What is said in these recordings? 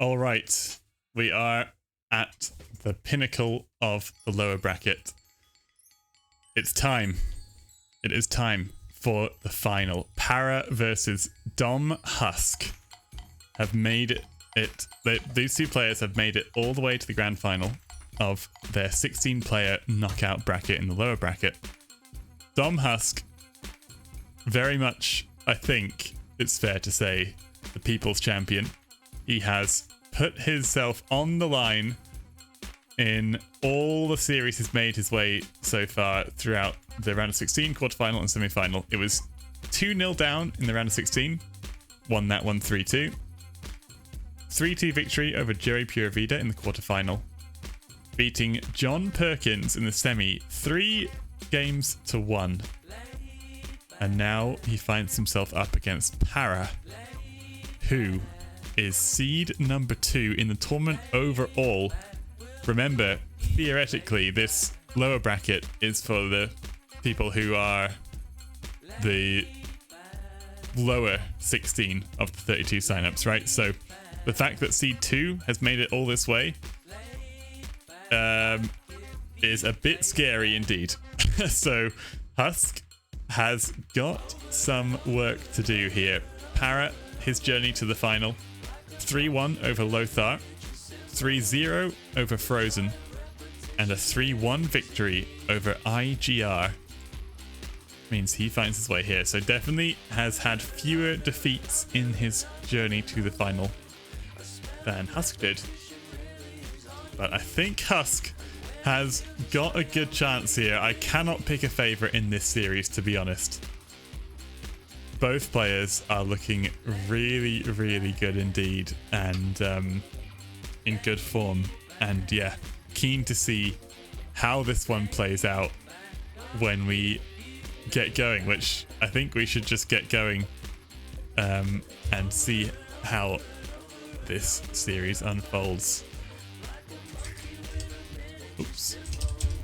All right, we are at the pinnacle of the lower bracket. It's time. It is time for the final. Para versus Dom Husk have made it. These two players have made it all the way to the grand final of their 16-player knockout bracket in the lower bracket. Dom Husk, very much, I think it's fair to say, the people's champion. He has put himself on the line in all the series he's made his way so far throughout the round of 16, quarterfinal, and semi-final. It was 2-0 down in the round of 16, won that one 3-2. 3-2 victory over Joey Pura Vida in the quarterfinal, beating John Perkins in the semi 3-1. And now he finds himself up against Para, who is seed number 2 in the tournament overall. Remember, theoretically, this lower bracket is for the people who are the lower 16 of the 32 signups, right? So the fact that seed 2 has made it all this way is a bit scary indeed. So Husk has got some work to do here. Para, his journey to the final, 3-1 over Lothar, 3-0 over Frozen, and a 3-1 victory over IGR. Means he finds his way here. So definitely has had fewer defeats in his journey to the final than Husk did. But I think Husk has got a good chance here. I cannot pick a favorite in this series, to be honest. Both players are looking really, really good indeed, and in good form. And yeah, keen to see how this one plays out when we get going, which I think we should just get going and see how this series unfolds. Oops.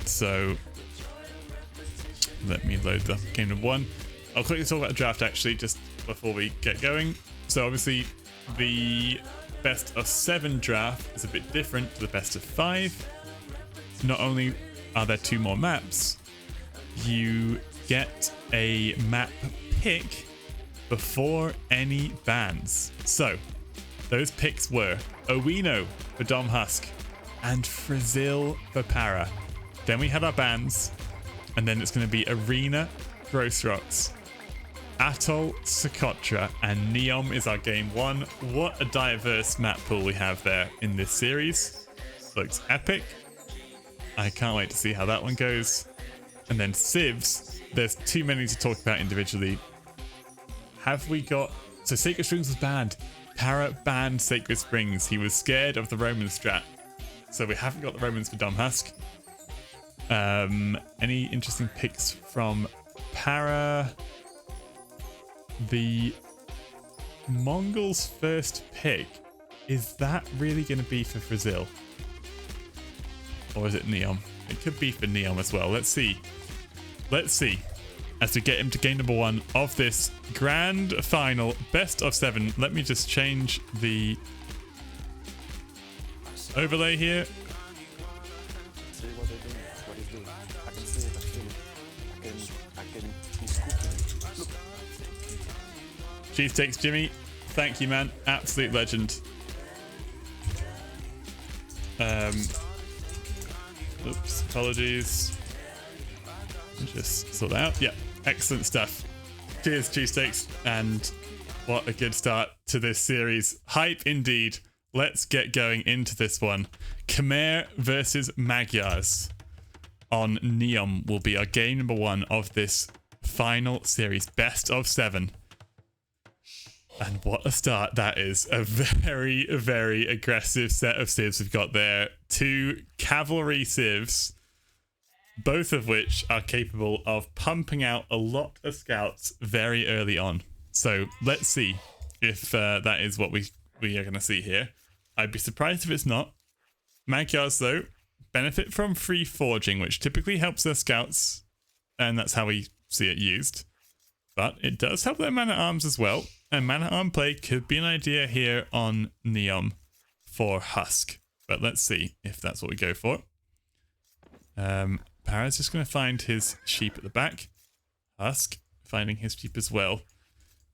So let me load the game number 1. I'll quickly talk about the draft actually just before we get going. So obviously the best of 7 draft is a bit different to the best of 5. Not only are there 2 more maps, you get a map pick before any bans. So those picks were Owino for Dom Husk and Frazil for Para. Then we had our bans, and then it's going to be Arena, Gross Rocks, Atoll, Socotra, and Neom is our game 1. What a diverse map pool we have there in this series. Looks epic. I can't wait to see how that one goes. And then Civs, there's too many to talk about individually. Have we got... So Sacred Springs was banned. Para banned Sacred Springs. He was scared of the Roman strat. So we haven't got the Romans for Dom Husk. Any interesting picks from Para? The Mongols' first pick, is that really going to be for Brazil? Or is it Neom? It could be for Neom as well. Let's see. Let's see. As we get him to game number 1 of this grand final, best of 7. Let me just change the overlay here. See what they're doing. What he's doing. I can see it. I feel it. He's scooping. Look. Cheese takes Jimmy. Thank you, man. Absolute legend. Oops. Apologies. Just sort that out. Yeah. Excellent stuff. Cheers, cheesesteaks. And what a good start to this series. Hype indeed. Let's get going into this one. Khmer versus Magyars on Neom will be our game number 1 of this final series. Best of 7. And what a start that is. A very, very aggressive set of civs we've got there. 2 cavalry civs, both of which are capable of pumping out a lot of scouts very early on. So let's see if that is what we are going to see here. I'd be surprised if it's not. Magyars, though, benefit from free forging, which typically helps their scouts, and that's how we see it used. But it does help their man-at-arms as well, and man-at-arm play could be an idea here on Neom. for Husk. But let's see if that's what we go for. Para's just going to find his sheep at the back. Husk finding his sheep as well.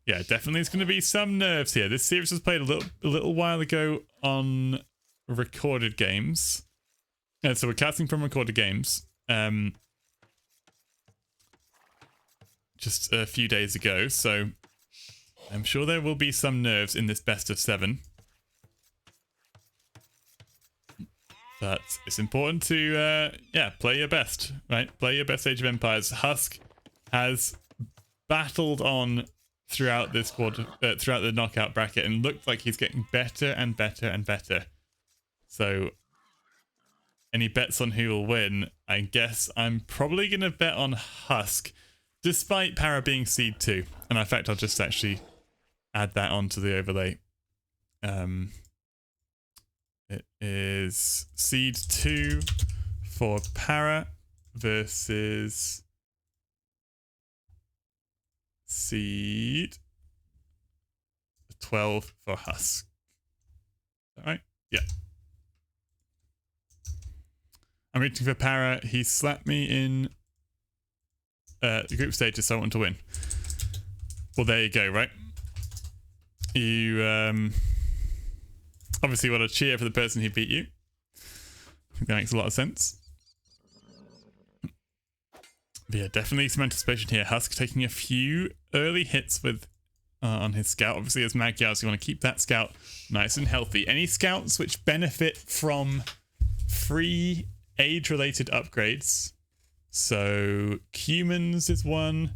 Yeah, definitely there's going to be some nerves here. This series was played a little while ago on recorded games. So we're casting from recorded games. Just a few days ago, so I'm sure there will be some nerves in this best of 7. But it's important to, play your best, right? Play your best Age of Empires. Husk has battled on throughout this quarter, throughout the knockout bracket, and looked like he's getting better and better and better. So, any bets on who will win? I guess I'm probably going to bet on Husk, despite Para being Seed 2. And in fact, I'll just actually add that onto the overlay. It is Seed 2 for Para versus Seed 12 for Husk. All right? Yeah. I'm rooting for Para. He slapped me in the group stages, so I want to win. Well, there you go, right? You obviously want to cheer for the person who beat you. I think that makes a lot of sense. But yeah, definitely some anticipation here. Husk taking a few early hits with on his scout. Obviously, as Magyar, so you want to keep that scout nice and healthy. Any scouts which benefit from free age-related upgrades. So Cumans is one,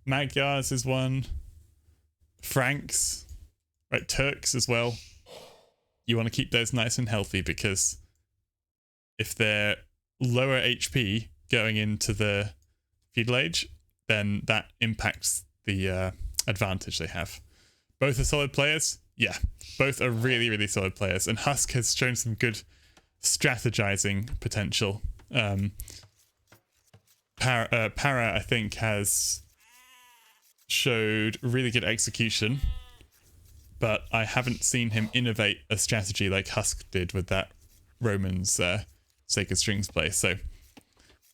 Magyars is one, Franks, right, Turks as well. You want to keep those nice and healthy, because if they're lower HP going into the feudal age, then that impacts the advantage they have. Both are solid players. Yeah, both are really, really solid players. And Husk has shown some good strategizing potential. Para, I think, has showed really good execution, but I haven't seen him innovate a strategy like Husk did with that Romans Sacred Strings play. So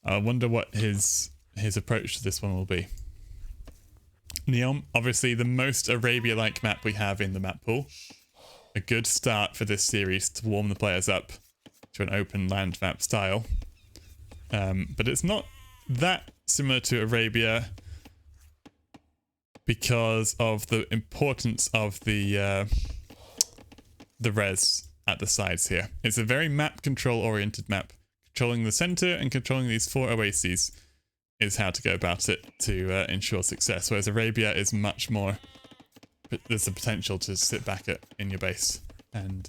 I wonder what his approach to this one will be. Neom, obviously the most Arabia-like map we have in the map pool. A good start for this series to warm the players up to an open land map style. But it's not that similar to Arabia because of the importance of the res at the sides here. It's a very map control oriented map. Controlling the center and controlling these 4 oases is how to go about it to ensure success, whereas Arabia is much more, there's the potential to sit back in your base and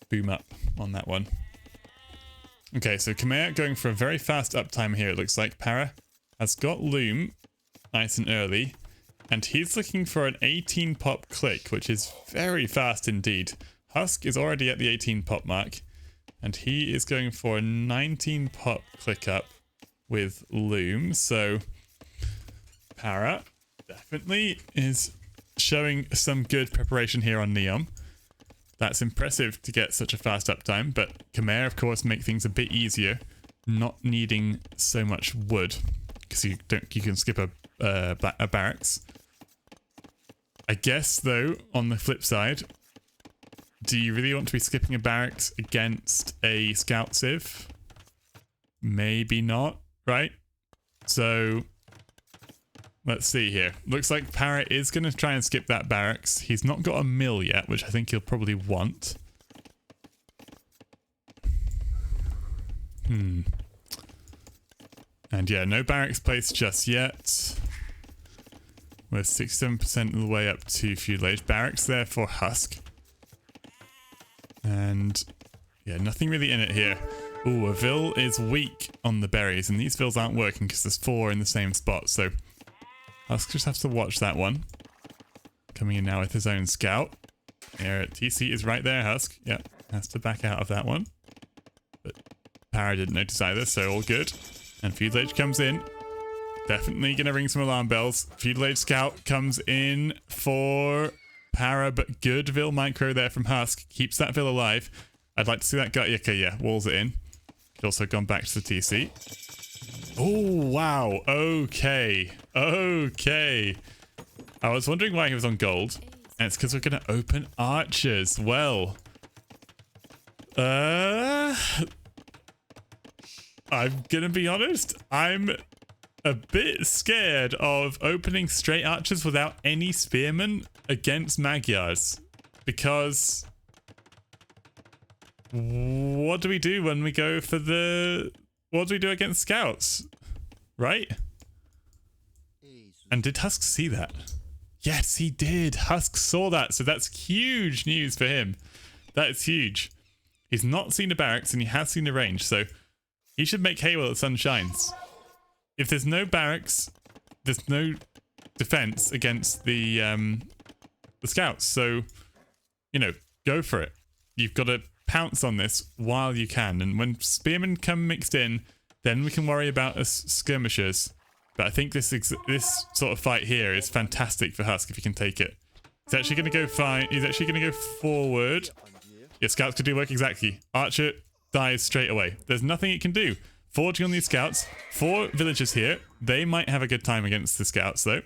boom up on that one. Okay, so Khmer going for a very fast uptime here, it looks like. Para has got Loom nice and early, and he's looking for an 18 pop click, which is very fast indeed. Husk is already at the 18 pop mark, and he is going for a 19 pop click up with Loom. So Para definitely is showing some good preparation here on Neom. That's impressive to get such a fast uptime, but Khmer, of course, make things a bit easier, not needing so much wood, because you can skip a barracks. I guess, though, on the flip side, do you really want to be skipping a barracks against a scout civ? Maybe not, right? So let's see here. Looks like Para is going to try and skip that barracks. He's not got a mill yet, which I think he'll probably want. And yeah, no barracks placed just yet. We're 67% of the way up to feudal age. Barracks there for Husk. And yeah, nothing really in it here. Ooh, a Vil is weak on the berries, and these Vils aren't working because there's 4 in the same spot, so Husk just has to watch that one. Coming in now with his own scout. Here, TC is right there, Husk. Yep, has to back out of that one. But Para didn't notice either, so all good. And feudal age comes in. Definitely gonna ring some alarm bells. Feudal age scout comes in for Para, but good Vil micro there from Husk. Keeps that Vil alive. I'd like to see that guy. Okay, yeah, walls it in. He's also gone back to the TC. Oh, wow. Okay. Okay. I was wondering why he was on gold. And it's because we're going to open archers. Well. I'm going to be honest. I'm a bit scared of opening straight archers without any spearmen against Magyars. Because what do we do when we go for the... What do we do against scouts? Right? And did Husk see that? Yes, he did. Husk saw that. So that's huge news for him. That is huge. He's not seen the barracks and he has seen the range. So he should make hay while the sun shines. If there's no barracks, there's no defense against the scouts. So, you know, go for it. You've got to pounce on this while you can. And when spearmen come mixed in, then we can worry about us skirmishers. But I think this sort of fight here is fantastic for Husk if he can take it. He's actually going to go fine. He's actually going to go forward. Yeah, scouts could do work exactly. Archer dies straight away. There's nothing it can do. Forging on these scouts. 4 villagers here. They might have a good time against the scouts though.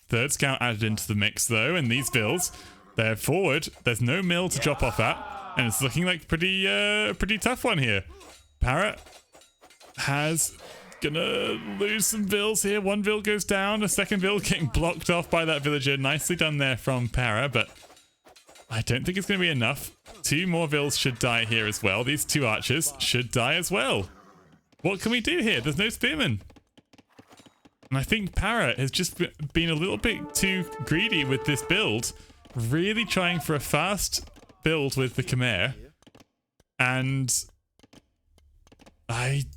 3rd scout added into the mix though, and these vills, they're forward. There's no mill to drop off at, and it's looking like pretty tough one here. Para has gonna lose some vills here. 1 vill goes down, a 2nd vill getting blocked off by that villager. Nicely done there from Para, but I don't think it's gonna be enough. 2 more vills should die here as well. These 2 archers should die as well. What can we do here? There's no spearmen. And I think Para has just been a little bit too greedy with this build. Really trying for a fast build with the Khmer. And I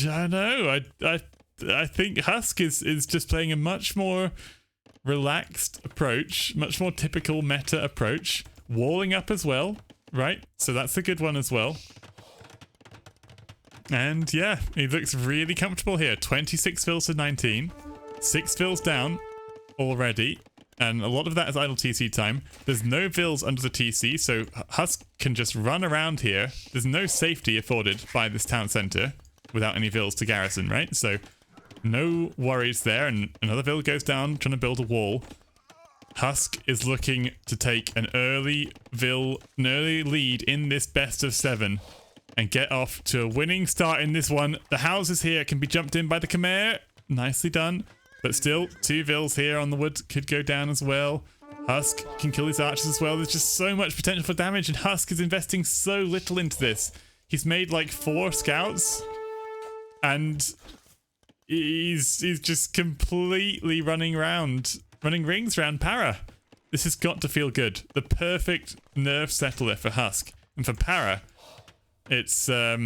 don't know. I think Husk is just playing a much more relaxed approach. Much more typical meta approach. Walling up as well. Right? So that's a good one as well. And yeah, he looks really comfortable here. 26 fills to 19. 6 fills down already. And a lot of that is idle TC time. There's no vills under the TC, so Husk can just run around here. There's no safety afforded by this town centre without any vills to garrison, right? So no worries there. And another vill goes down, trying to build a wall. Husk is looking to take an early lead in this best of 7. And get off to a winning start in this one. The houses here can be jumped in by the Khmer. Nicely done. But still, 2 vills here on the wood could go down as well. Husk can kill these archers as well. There's just so much potential for damage, and Husk is investing so little into this. He's made like 4 scouts. And he's just completely running rings around Para. This has got to feel good. The perfect nerve settler for Husk. And for Para, it's a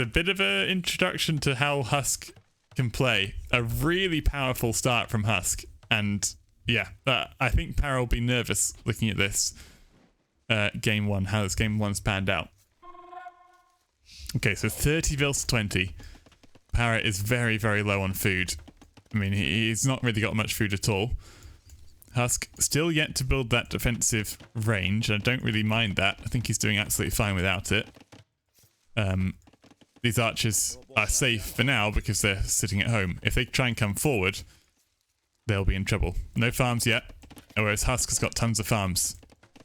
bit of an introduction to how Husk can play. A really powerful start from Husk, and yeah, I think Para will be nervous looking at this game 1, how this game 1's panned out. Okay, so 30 vills to 20. Para is very, very low on food. I mean, he's not really got much food at all. Husk still yet to build that defensive range. I don't really mind that. I think he's doing absolutely fine without it. These archers are safe for now because they're sitting at home. If they try and come forward, they'll be in trouble. No farms yet, whereas Husk has got tons of farms,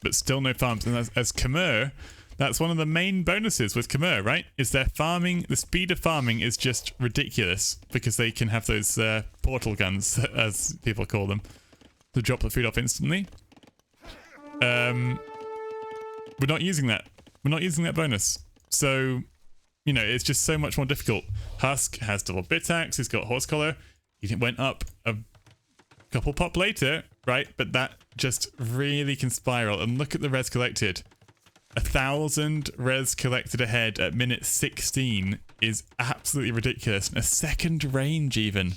but still no farms. And as Khmer, that's one of the main bonuses with Khmer, right? Is their farming, the speed of farming is just ridiculous because they can have those portal guns, as people call them, to drop the food off instantly. We're not using that. We're not using that bonus. So, you know, it's just so much more difficult. Husk has double bit axe, he's got horse collar. He went up a couple pop later, right? But that just really can spiral. And look at the res collected. 1,000 res collected ahead at minute 16 is absolutely ridiculous. A 2nd range even.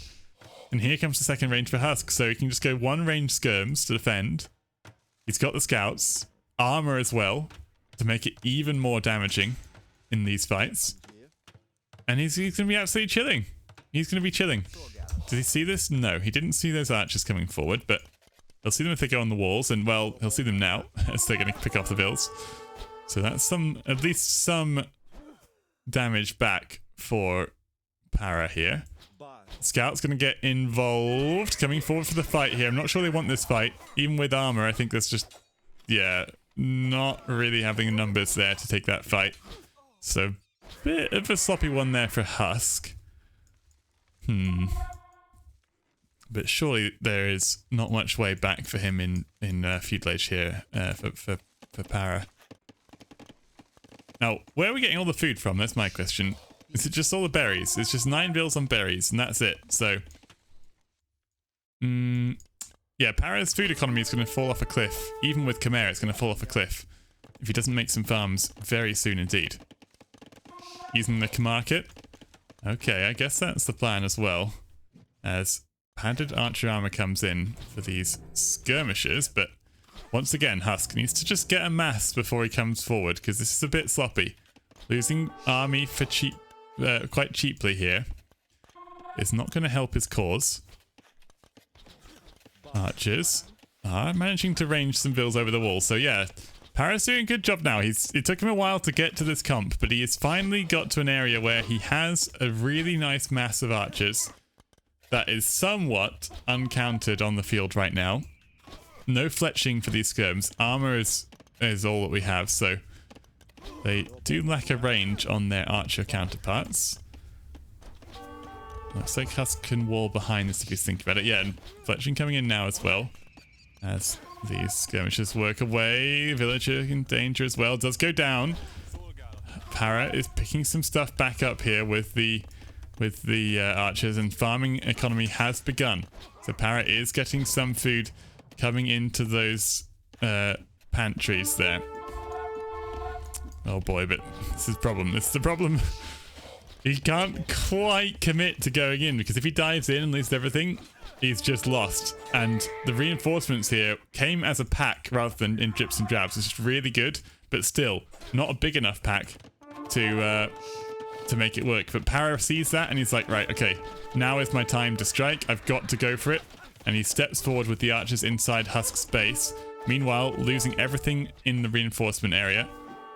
And here comes the 2nd range for Husk. So he can just go 1 range skirms to defend. He's got the scouts. Armor as well to make it even more damaging in these fights. And he's going to be absolutely chilling. He's going to be chilling. Did he see this? No, he didn't see those archers coming forward, but He'll see them if they go on the walls, and well, he'll see them now as they're going to pick off the vills. So that's at least some damage back for Para here. Scout's going to get involved, coming forward for the fight here. I'm not sure they want this fight. Even with armor, I think there's just, yeah, not really having numbers there to take that fight. So, bit of a sloppy one there for Husk. But surely there is not much way back for him in Feudal Age here for Para. Now, where are we getting all the food from? That's my question. Is it just all the berries? It's just 9 bills on berries, and that's it. So, yeah, Para's food economy is going to fall off a cliff. Even with Chimera, it's going to fall off a cliff if he doesn't make some farms very soon indeed. Using the market. Okay, I guess that's the plan as well. As padded archer armor comes in for these skirmishers, but once again, Husk needs to just get a mass before he comes forward, because this is a bit sloppy. Losing army for quite cheaply here is not going to help his cause. Archers are managing to range some vills over the wall, so yeah, Para's doing a good job now. It took him a while to get to this comp, but he has finally got to an area where he has a really nice mass of archers that is somewhat uncountered on the field right now. No fletching for these skirms. Armor is all that we have, so they do lack a range on their archer counterparts. Looks like Husk can wall behind this if he's thinking about it. Yeah, and fletching coming in now as well. As these skirmishers work away. Villager in danger as well. Does go down. Para is picking some stuff back up here with the archers, and farming economy has begun. So Para is getting some food coming into those pantries there. Oh boy, but this is the problem. This is the problem. He can't quite commit to going in, because if he dives in and loses everything, he's just lost. And the reinforcements here came as a pack rather than in drips and drabs. It's just really good, but still not a big enough pack to make it work. But Para sees that and he's like, right, okay, now is my time to strike. I've got to go for it. And he steps forward with the archers inside Husk's base. Meanwhile, losing everything in the reinforcement area.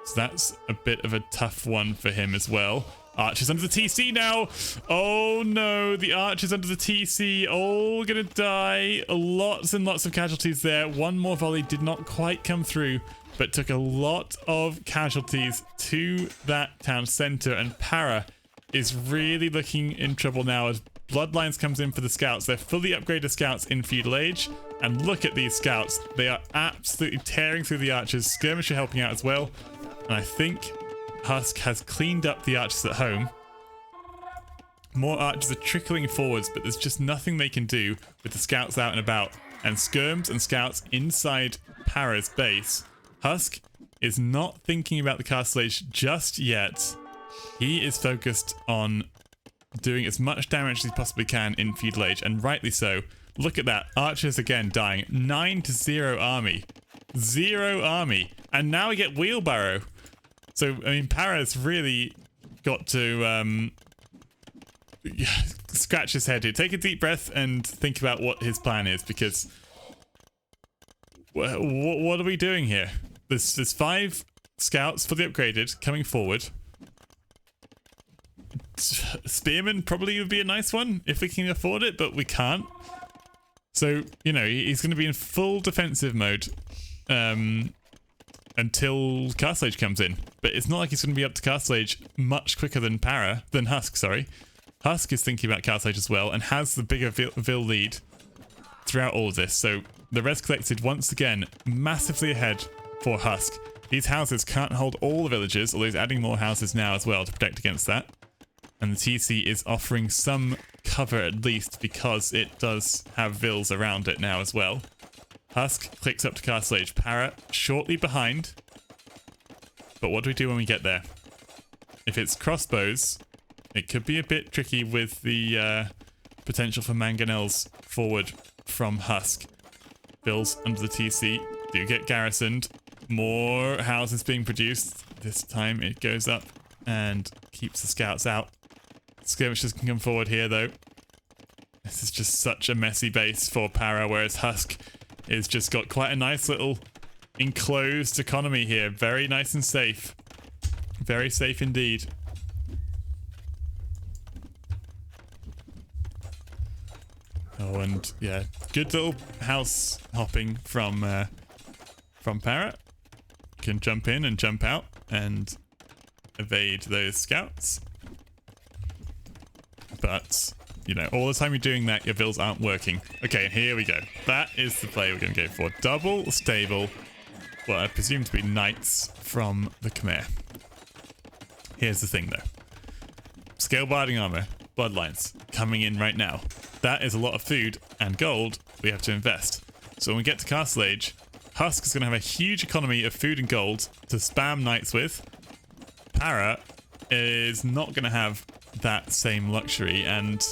So that's a bit of a tough one for him as well. Archers under the TC now. Oh no, the archers under the TC all gonna die. Lots and lots of casualties there. One more volley did not quite come through, but took a lot of casualties to that town center, and Para is really looking in trouble now as Bloodlines comes in for the scouts. They're fully upgraded scouts in Feudal Age, and look at these scouts. They are absolutely tearing through the archers. Skirmisher helping out as well, and I think Husk has cleaned up the archers at home. More archers are trickling forwards, but there's just nothing they can do with the scouts out and about. And skirms and scouts inside Para's base. Husk is not thinking about the Castle Age just yet. He is focused on doing as much damage as he possibly can in Feudal Age, and rightly so. Look at that. Archers again dying. 9-0 army. 0 army. And now we get Wheelbarrow. So, I mean, Para's really got to scratch his head here. Take a deep breath and think about what his plan is, because what are we doing here? There's 5 scouts fully upgraded coming forward. Spearman probably would be a nice one if we can afford it, but we can't. So, you know, he's going to be in full defensive mode until Castle Age comes in. But it's not like he's going to be up to Castle Age much quicker than Husk, sorry. Husk is thinking about Castle Age as well and has the bigger Vil lead throughout all of this. So the res collected once again massively ahead for Husk. These houses can't hold all the villagers, although he's adding more houses now as well to protect against that. And the TC is offering some cover at least, because it does have vills around it now as well. Husk clicks up to Castle Age. Para shortly behind. But what do we do when we get there? If it's crossbows, it could be a bit tricky with the potential for mangonels forward from Husk. Vills under the TC do get garrisoned. More houses being produced. This time it goes up and keeps the scouts out. Skirmishers can come forward here though. This is just such a messy base for Para, whereas Husk is just got quite a nice little enclosed economy here. Very nice and safe. Very safe indeed. Oh, and yeah, good little house hopping from Parrot. Can jump in and jump out and evade those scouts. But, you know, all the time you're doing that, your vills aren't working. Okay, here we go. That is the play we're going to go for. Double stable, well, I presume to be knights from the Khmer. Here's the thing, though. Scale barding armor, bloodlines, coming in right now. That is a lot of food and gold we have to invest. So when we get to Castle Age, Husk is going to have a huge economy of food and gold to spam knights with. Para is not going to have that same luxury, and,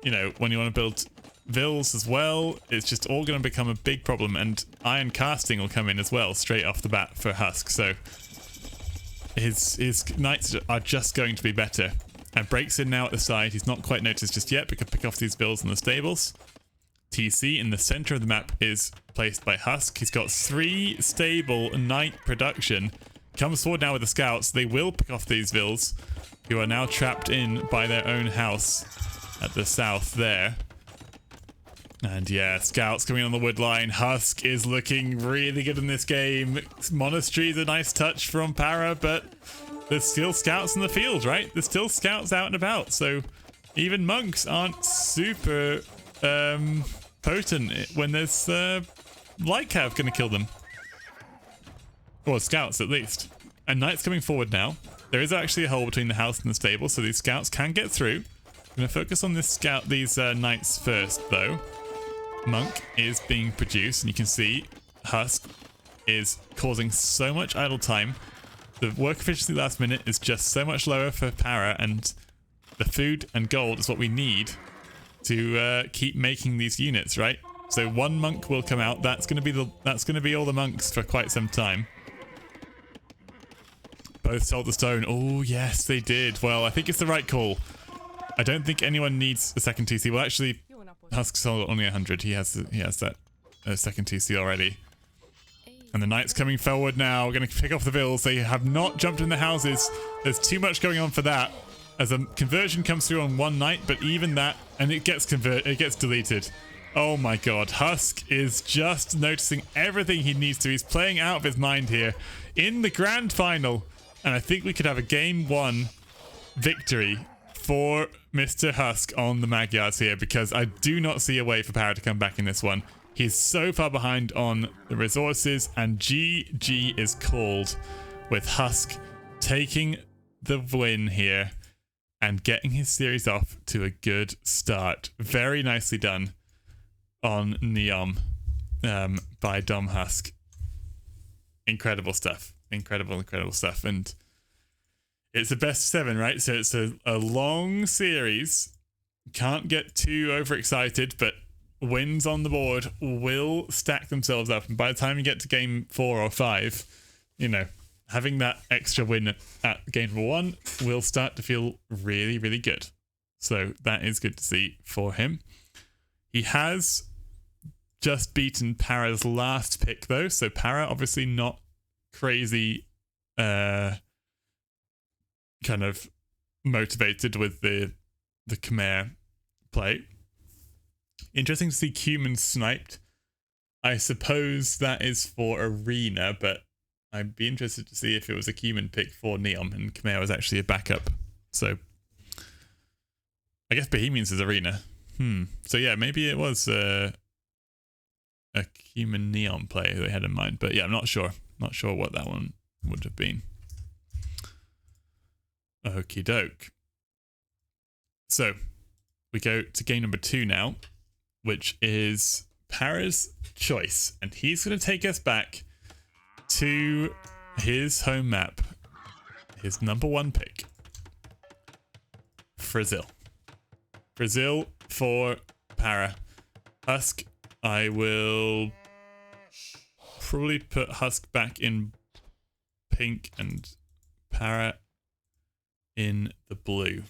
you know, when you want to build vills as well, it's just all going to become a big problem, and iron casting will come in as well straight off the bat for Husk. So his knights are just going to be better. And breaks in now at the side. He's not quite noticed just yet, but can pick off these vills in the stables. TC in the center of the map is placed by Husk. He's got 3 stable knight production. Comes forward now with the scouts. They will pick off these vills, who are now trapped in by their own house at the south there. And yeah, scouts coming on the wood line. Husk is looking really good in this game. Monastery is a nice touch from Para, but there's still scouts in the field, right? There's still scouts out and about, so even monks aren't super potent when there's light cav gonna kill them. Or scouts, at least. And knights coming forward now. There is actually a hole between the house and the stable, so these scouts can get through. I'm gonna focus on these knights first, though. Monk is being produced, and you can see Husk is causing so much idle time. The work efficiency last minute is just so much lower for Para, and the food and gold is what we need to keep making these units, right? So 1 monk will come out. That's going to be all the monks for quite some time. Both sold the stone. Oh yes, they did. Well, I think it's the right call. I don't think anyone needs a second TC. Well, actually, Husk sold only 100. He has that second TC already. And the knights coming forward now, going to pick off the vills. They have not jumped in the houses. There's too much going on for that. As a conversion comes through on 1 knight, but even that, and it gets deleted. Oh my god, Husk is just noticing everything he needs to. He's playing out of his mind here in the grand final. And I think we could have a game 1 victory for Mr. Husk on the Magyars here, because I do not see a way for Para to come back in this one. He's so far behind on the resources, and GG is called with Husk taking the win here and getting his series off to a good start. Very nicely done on Neom by Dom Husk. Incredible stuff. Incredible stuff. And it's a best of 7, right? So it's a long series. Can't get too overexcited, but wins on the board will stack themselves up, and by the time you get to game 4 or 5, you know, having that extra win at game number 1 will start to feel really, really good. So that is good to see for him. He has just beaten Para's last pick, though, so Para obviously not crazy kind of motivated with the Khmer play. Interesting to see Cumin sniped. I suppose that is for Arena, but I'd be interested to see if it was a Cumin pick for Neom and Khmer was actually a backup. So I guess Bohemians is Arena. So yeah, maybe it was a Cumin Neom play they had in mind. But yeah, I'm not sure. Not sure what that one would have been. Okie doke. So we go to game number 2 now, which is Para's choice. And he's going to take us back to his home map. His number 1 pick. Brazil. Brazil for Para. Husk, I will probably put Husk back in pink and Para in the blue.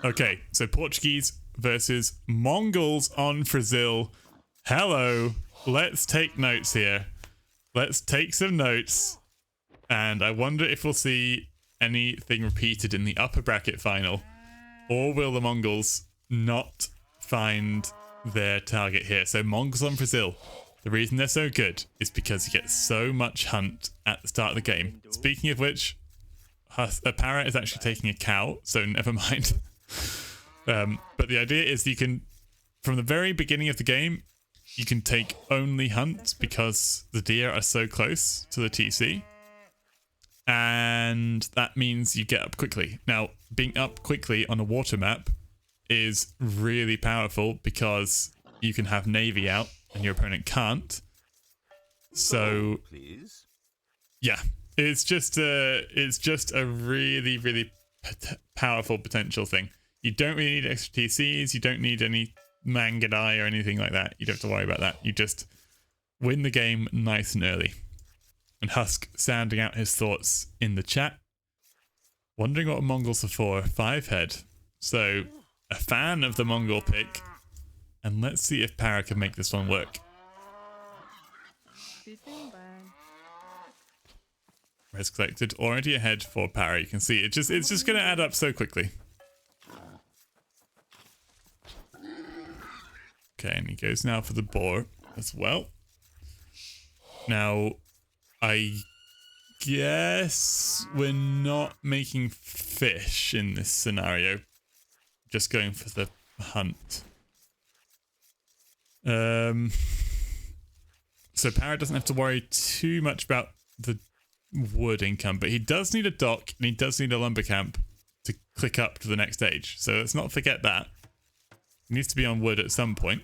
Okay, so Portuguese versus Mongols on Brazil. Hello. Let's take notes here. Let's take some notes. And I wonder if we'll see anything repeated in the upper bracket final. Or will the Mongols not find their target here? So Mongols on Brazil. The reason they're so good is because you get so much hunt at the start of the game. Speaking of which, a parrot is actually taking a cow, so never mind. But the idea is you can, from the very beginning of the game, you can take only hunt because the deer are so close to the TC. And that means you get up quickly. Now, being up quickly on a water map is really powerful because you can have navy out and your opponent can't. So, yeah, it's just a really, really powerful potential thing. You don't really need extra TCs. You don't need any Mangudai or anything like that. You don't have to worry about that. You just win the game nice and early. And Husk sounding out his thoughts in the chat. Wondering what Mongols are for. 5-head. So, a fan of the Mongol pick. And let's see if Para can make this one work. Res collected. Already ahead for Para. You can see it's just going to add up so quickly. Okay, and he goes now for the boar as well. Now, I guess we're not making fish in this scenario. Just going for the hunt. So Para doesn't have to worry too much about the wood income, but he does need a dock and he does need a lumber camp to click up to the next stage. So let's not forget that. He needs to be on wood at some point.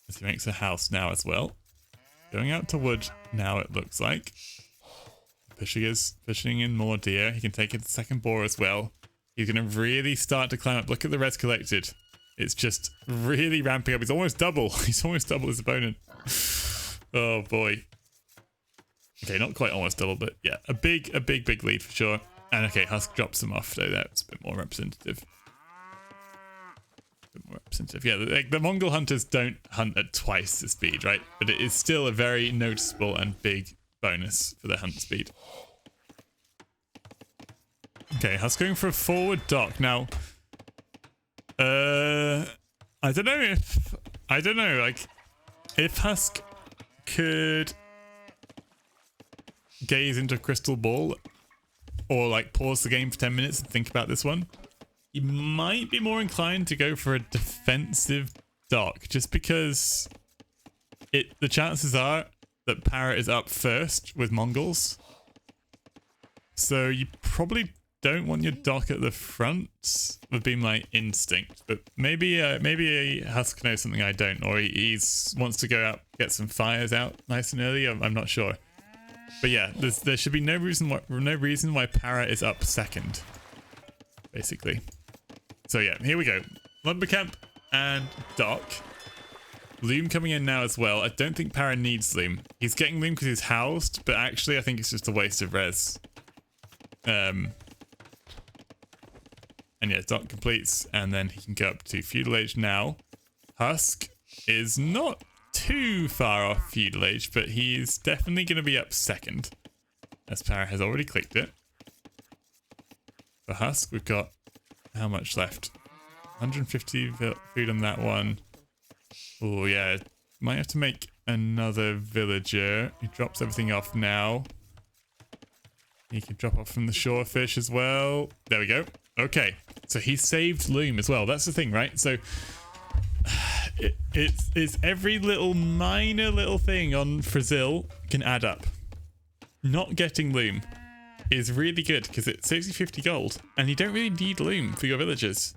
As he makes a house now as well. Going out to wood now, it looks like. Fishing in more deer. He can take a second boar as well. He's going to really start to climb up. Look at the res collected. It's just really ramping up. He's almost double. He's almost double his opponent. Oh boy. Okay, not quite almost double, but yeah, a big lead for sure. And okay, Husk drops him off, so that's a bit more representative. Yeah, the Mongol hunters don't hunt at twice the speed, right? But it is still a very noticeable and big bonus for their hunt speed. Okay, Husk going for a forward dock. Now, I don't know, like, if Husk could gaze into a crystal ball or like pause the game for 10 minutes and think about this one, you might be more inclined to go for a defensive dock just because the chances are that Para is up first with Mongols. So you probably don't want your dock at the front, would be my instinct. But maybe Husk knows something I don't, or he wants to go out, get some fires out nice and early. I'm not sure. But yeah, there should be no reason why Para is up second, basically. So yeah, here we go. Lumber camp and dock. Loom coming in now as well. I don't think Para needs Loom. He's getting Loom because he's housed, but actually I think it's just a waste of res. And yeah, dock completes, and then he can go up to feudal age now. Husk is not too far off feudal age, but he's definitely going to be up second, as Para has already clicked it. For Husk, we've got how much left? 150 food on that one. Oh yeah, might have to make another villager. He drops everything off now. He can drop off from the shore fish as well. There we go. Okay, so he saved Loom as well. That's the thing, right? So it's every little minor little thing on Brazil can add up. Not getting Loom is really good because it saves you 50 gold, and you don't really need Loom for your villagers.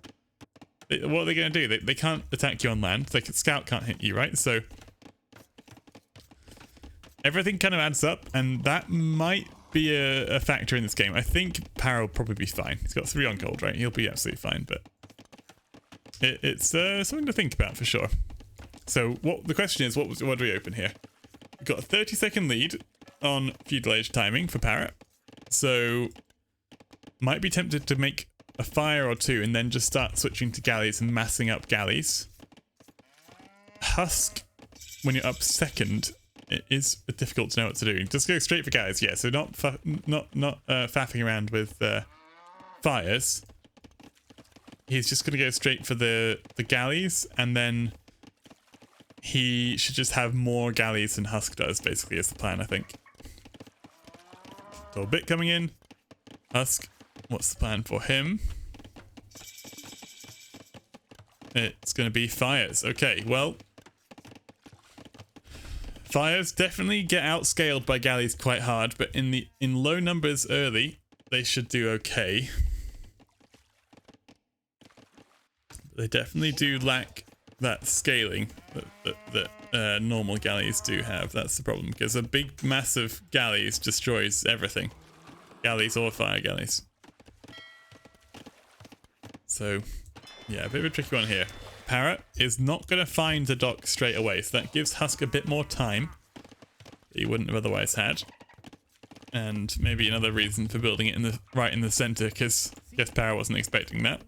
What are they going to do? They can't attack you on land. Scout can't hit you, right? So everything kind of adds up, and that might be a factor in this game. I think Para will probably be fine. He's got 3 on gold, right? He'll be absolutely fine, but it's something to think about for sure. So the question is, what do we open here? We've got a 30-second lead on feudal age timing for Para, so might be tempted to make a fire or two and then just start switching to galleys and massing up galleys. Husk, when you're up second, it is difficult to know what to do. Just go straight for galleys, yeah. So not faffing around with fires. He's just going to go straight for the galleys, and then he should just have more galleys than Husk does, basically, is the plan, I think. So a bit coming in. Husk, what's the plan for him? It's going to be fires. Okay, well, fires definitely get outscaled by galleys quite hard, but in low numbers early, they should do okay. They definitely do lack that scaling that normal galleys do have. That's the problem, because a big, massive galleys destroys everything. Galleys or fire galleys. So, yeah, a bit of a tricky one here. Parrot is not going to find the dock straight away, so that gives Husk a bit more time that he wouldn't have otherwise had. And maybe another reason for building it right in the center, because I guess Parrot wasn't expecting that.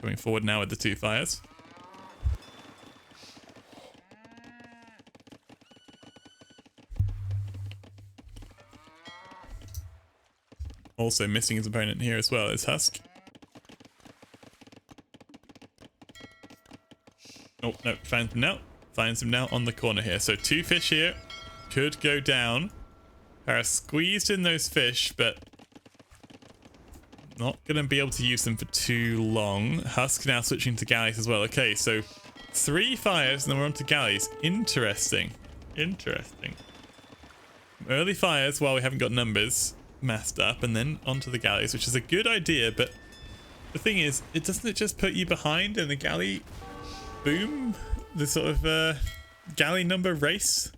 Going forward now with the 2 fires. Also missing his opponent here as well is Husk. Oh, no, finds him now. Finds him now on the corner here. So 2 fish here. Could go down. Parrot squeezed in those fish, but not going to be able to use them for too long. Husk now switching to galleys as well. Okay, so 3 fires and then we're on to galleys. Interesting. Interesting. Early fires while we haven't got numbers massed up, and then onto the galleys, which is a good idea, but the thing is, doesn't it just put you behind in the galley boom? The sort of galley number race?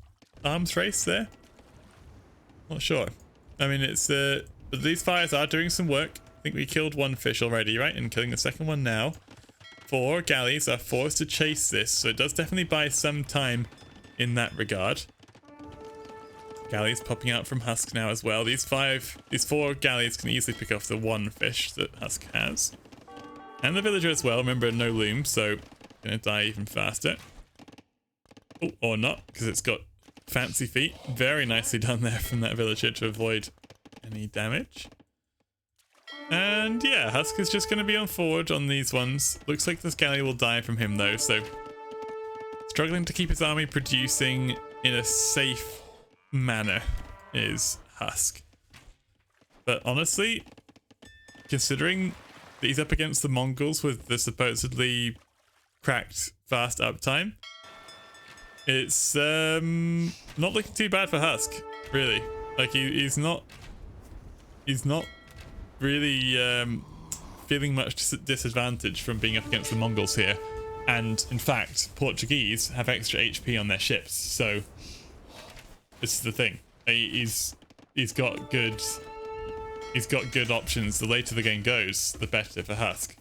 Arms race there? Not sure. I mean, it's but these fires are doing some work. I think we killed 1 fish already, right? And killing the second one now. 4 galleys are forced to chase this, so it does definitely buy some time in that regard. Galleys popping out from Husk now as well. These 4 galleys can easily pick off the 1 fish that Husk has. And the villager as well. Remember, no loom, so gonna die even faster. Oh, or not, because it's got fancy feet. Very nicely done there from that villager to avoid any damage. And yeah, Husk is just going to be on forward on these ones. Looks like this galley will die from him though, so struggling to keep his army producing in a safe manner is Husk. But honestly, considering that he's up against the Mongols with the supposedly cracked fast uptime, it's not looking too bad for Husk, really. Like he's not really feeling much disadvantage from being up against the Mongols here. And in fact, Portuguese have extra HP on their ships, so this is the thing. He's got good options. The later the game goes, the better for Husk.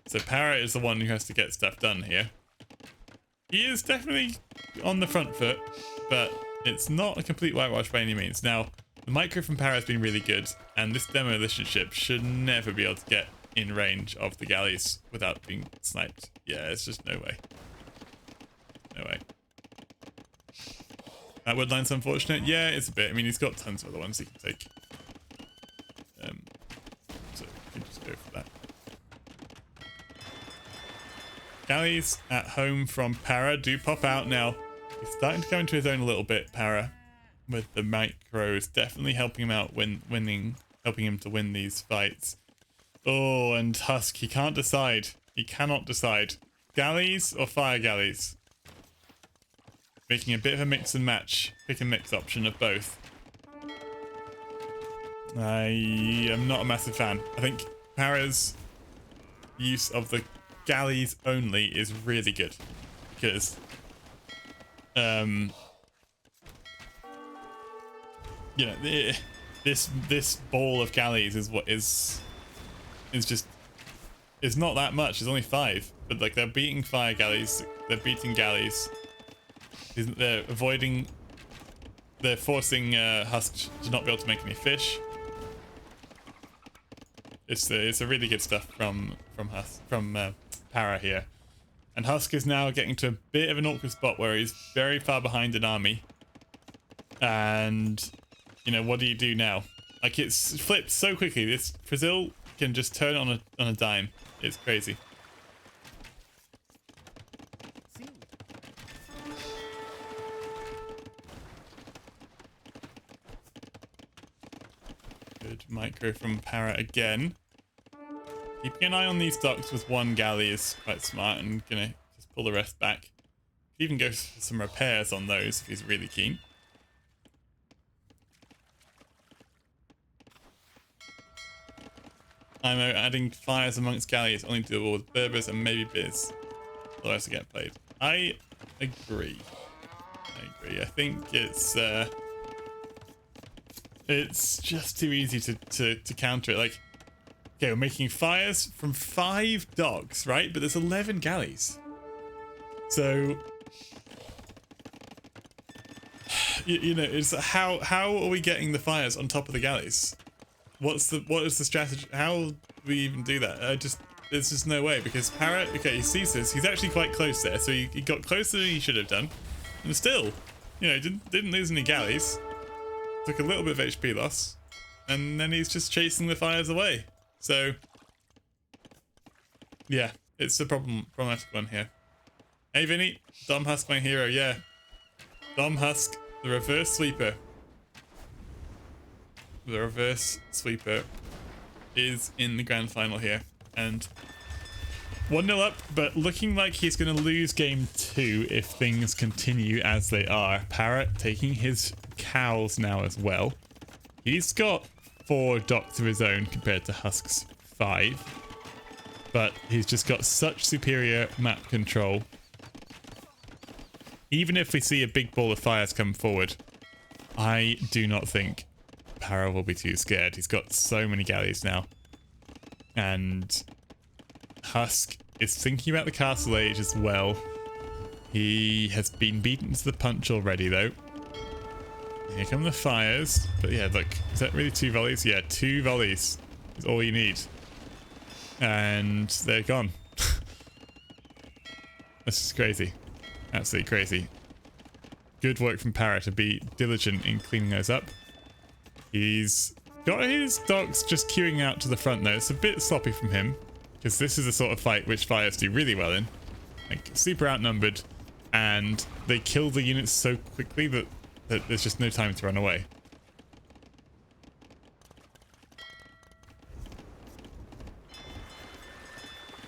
So Parrot is the one who has to get stuff done here. He is definitely on the front foot, but it's not a complete whitewash by any means. Now, the micro from Parrot has been really good, and this demolition ship should never be able to get in range of the galleys without being sniped. Yeah, it's just no way. No way. That woodline's unfortunate. Yeah, it's a bit. I mean, he's got tons of other ones he can take. So we can just go for that. Galleys at home from Para do pop out now. He's starting to go into his own a little bit, Para, with the micros. Definitely helping him out helping him to win these fights. Oh, and Husk, he can't decide. He cannot decide. Galleys or fire galleys? Making a bit of a mix and match. Pick and mix option of both. I am not a massive fan. I think Para's use of the galleys only is really good. Because you know, this ball of galleys is what is just, it's not that much. There's only 5, but like they're beating fire galleys, they're beating galleys. They're forcing Husk to not be able to make any fish. It's a really good stuff from Para here, And Husk is now getting to a bit of an awkward spot where he's very far behind an army. And, you know, what do you do now? Like, it's flipped so quickly. This Brazil can just turn on a dime. It's crazy. Good micro from Para again. Keeping an eye on these docks with one galley is quite smart, and gonna just pull the rest back. Even go for some repairs on those if he's really keen. I'm adding fires amongst galleys, only doable with Berbers and maybe Biz. Otherwise I get played. I agree. I think it's just too easy to counter it. Like, okay, we're making fires from 5 dogs, right? But there's 11 galleys. So you know, it's how are we getting the fires on top of the galleys? What is the strategy? How do we even do that? There's just no way, because Para, okay, he sees this. He's actually quite close there, so he got closer than he should have done, and still, you know, didn't lose any galleys. Took a little bit of HP loss, and then he's just chasing the fires away. So yeah, it's a problematic one here. Hey Vinny, Dom Husk my hero, yeah. Dom Husk, the reverse sweeper. The reverse sweeper is in the grand final here, and 1-0 up, but looking like he's going to lose game 2 if things continue as they are. Parrot taking his cows now as well. He's got 4 docks of his own compared to Husk's 5, but he's just got such superior map control. Even if we see a big ball of fires come forward, I do not think Para will be too scared. He's got so many galleys now. And Husk is thinking about the castle age as well. He has been beaten to the punch already, though. Here come the fires. But yeah, look, is that really 2 volleys? Yeah, 2 volleys is all you need. And they're gone. This is crazy. Absolutely crazy. Good work from Para to be diligent in cleaning those up. He's got his dogs just queuing out to the front though. It's a bit sloppy from him, because this is the sort of fight which fires do really well in. Like, super outnumbered, and they kill the units so quickly that there's just no time to run away.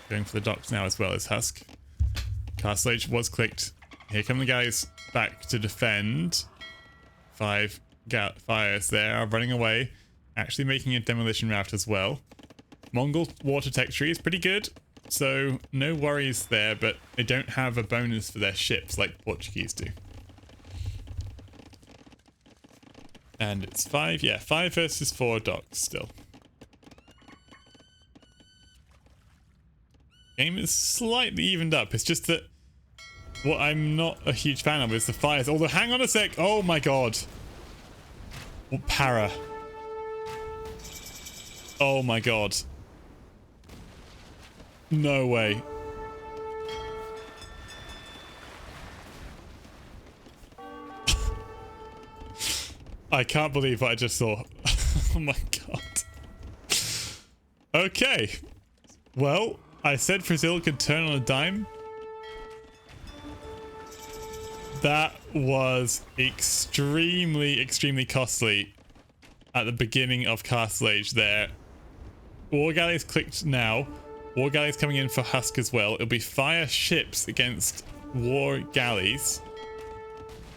Going for the docks now as well as Husk. Castle Age was clicked. Here come the guys back to defend. 5 fires there are running away, actually making a demolition raft as well. Mongol water tech tree is pretty good, so no worries there, but they don't have a bonus for their ships like Portuguese do. And it's 5 versus 4 docks still. Game is slightly evened up. It's just that what I'm not a huge fan of is the fires. Although, hang on a sec. Oh my god. Para. Oh my god. No way. I can't believe what I just saw. Oh my god. Okay. Well, I said Brazil could turn on a dime. That was extremely costly at the beginning of Castle Age there. War galleys clicked now. War galleys coming in for Husk as well. It'll be fire ships against war galleys.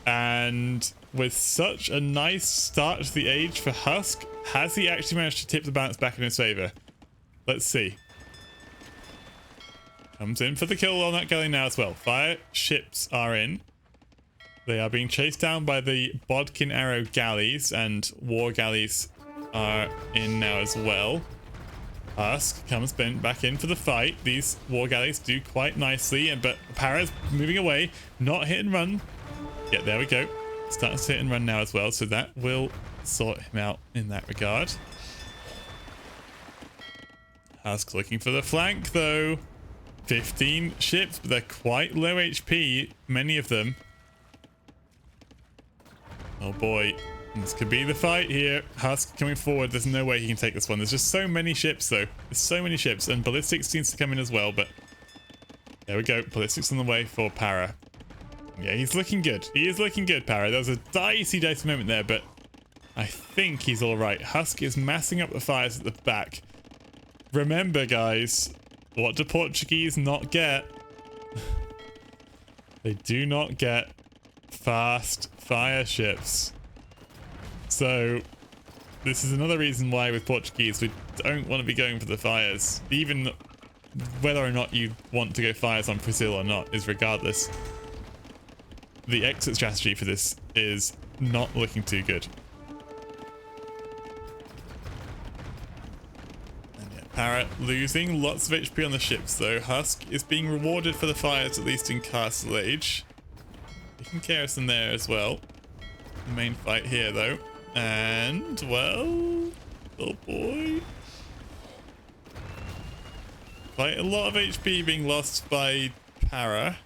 And with such a nice start to the age for Husk, has he actually managed to tip the balance back in his favor? Let's see. Comes in for the kill on that galley now as well. Fire ships are in. They are being chased down by the Bodkin Arrow galleys, and war galleys are in now as well. Husk comes back in for the fight. These war galleys do quite nicely, but Para's moving away. Not hit and run. Yeah, there we go. Starting to hit and run now as well, so that will sort him out in that regard. Husk looking for the flank though. 15 ships, but they're quite low HP, many of them. Oh boy, this could be the fight here. Husk coming forward. There's no way he can take this one. There's just so many ships though. There's so many ships, and ballistics seems to come in as well, but there we go. Ballistics on the way for Para. Yeah, he's looking good. He is looking good, Para. There was a dicey moment there, but I think he's all right. Husk is massing up the fires at the back. Remember, guys, what do Portuguese not get? They do not get fast fire ships. So this is another reason why with Portuguese we don't want to be going for the fires. Even whether or not you want to go fires on Brazil or not is regardless. The exit strategy for this is not looking too good. And yeah, Para losing lots of HP on the ships though. Husk is being rewarded for the fires, at least in Castle Age. Taking Garrison there as well. The main fight here though. And, well, oh boy. Quite a lot of HP being lost by Para.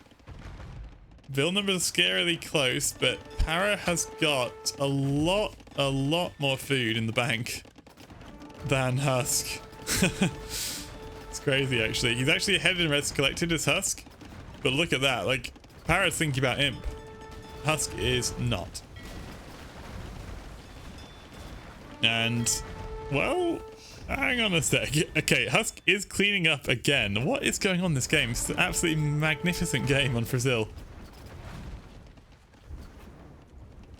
Villeneuve is scarily close, but Para has got a lot more food in the bank than Husk. It's crazy, actually. He's actually ahead in Reds Collected as Husk, but look at that. Like, Para's thinking about Imp. Husk is not. And, well, hang on a sec. Okay, Husk is cleaning up again. What is going on in this game? It's an absolutely magnificent game on Brazil.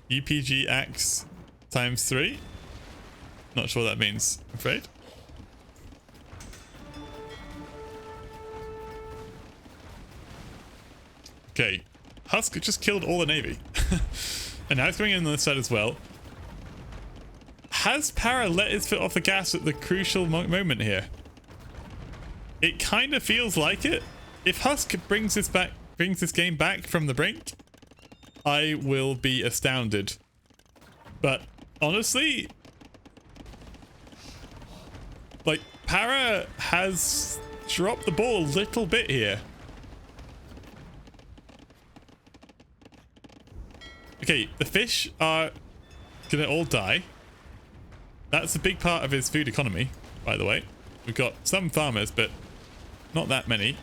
UPG Axe ×3. Not sure what that means, I'm afraid. Okay, Husk just killed all the navy. And now it's going in on this side as well. Has Para let his foot off the gas at the crucial moment here? It kind of feels like it. If Husk brings this game back from the brink, I will be astounded. But honestly, like, Para has dropped the ball a little bit here. Okay, the fish are gonna all die. That's a big part of his food economy, by the way. We've got some farmers, but not that many.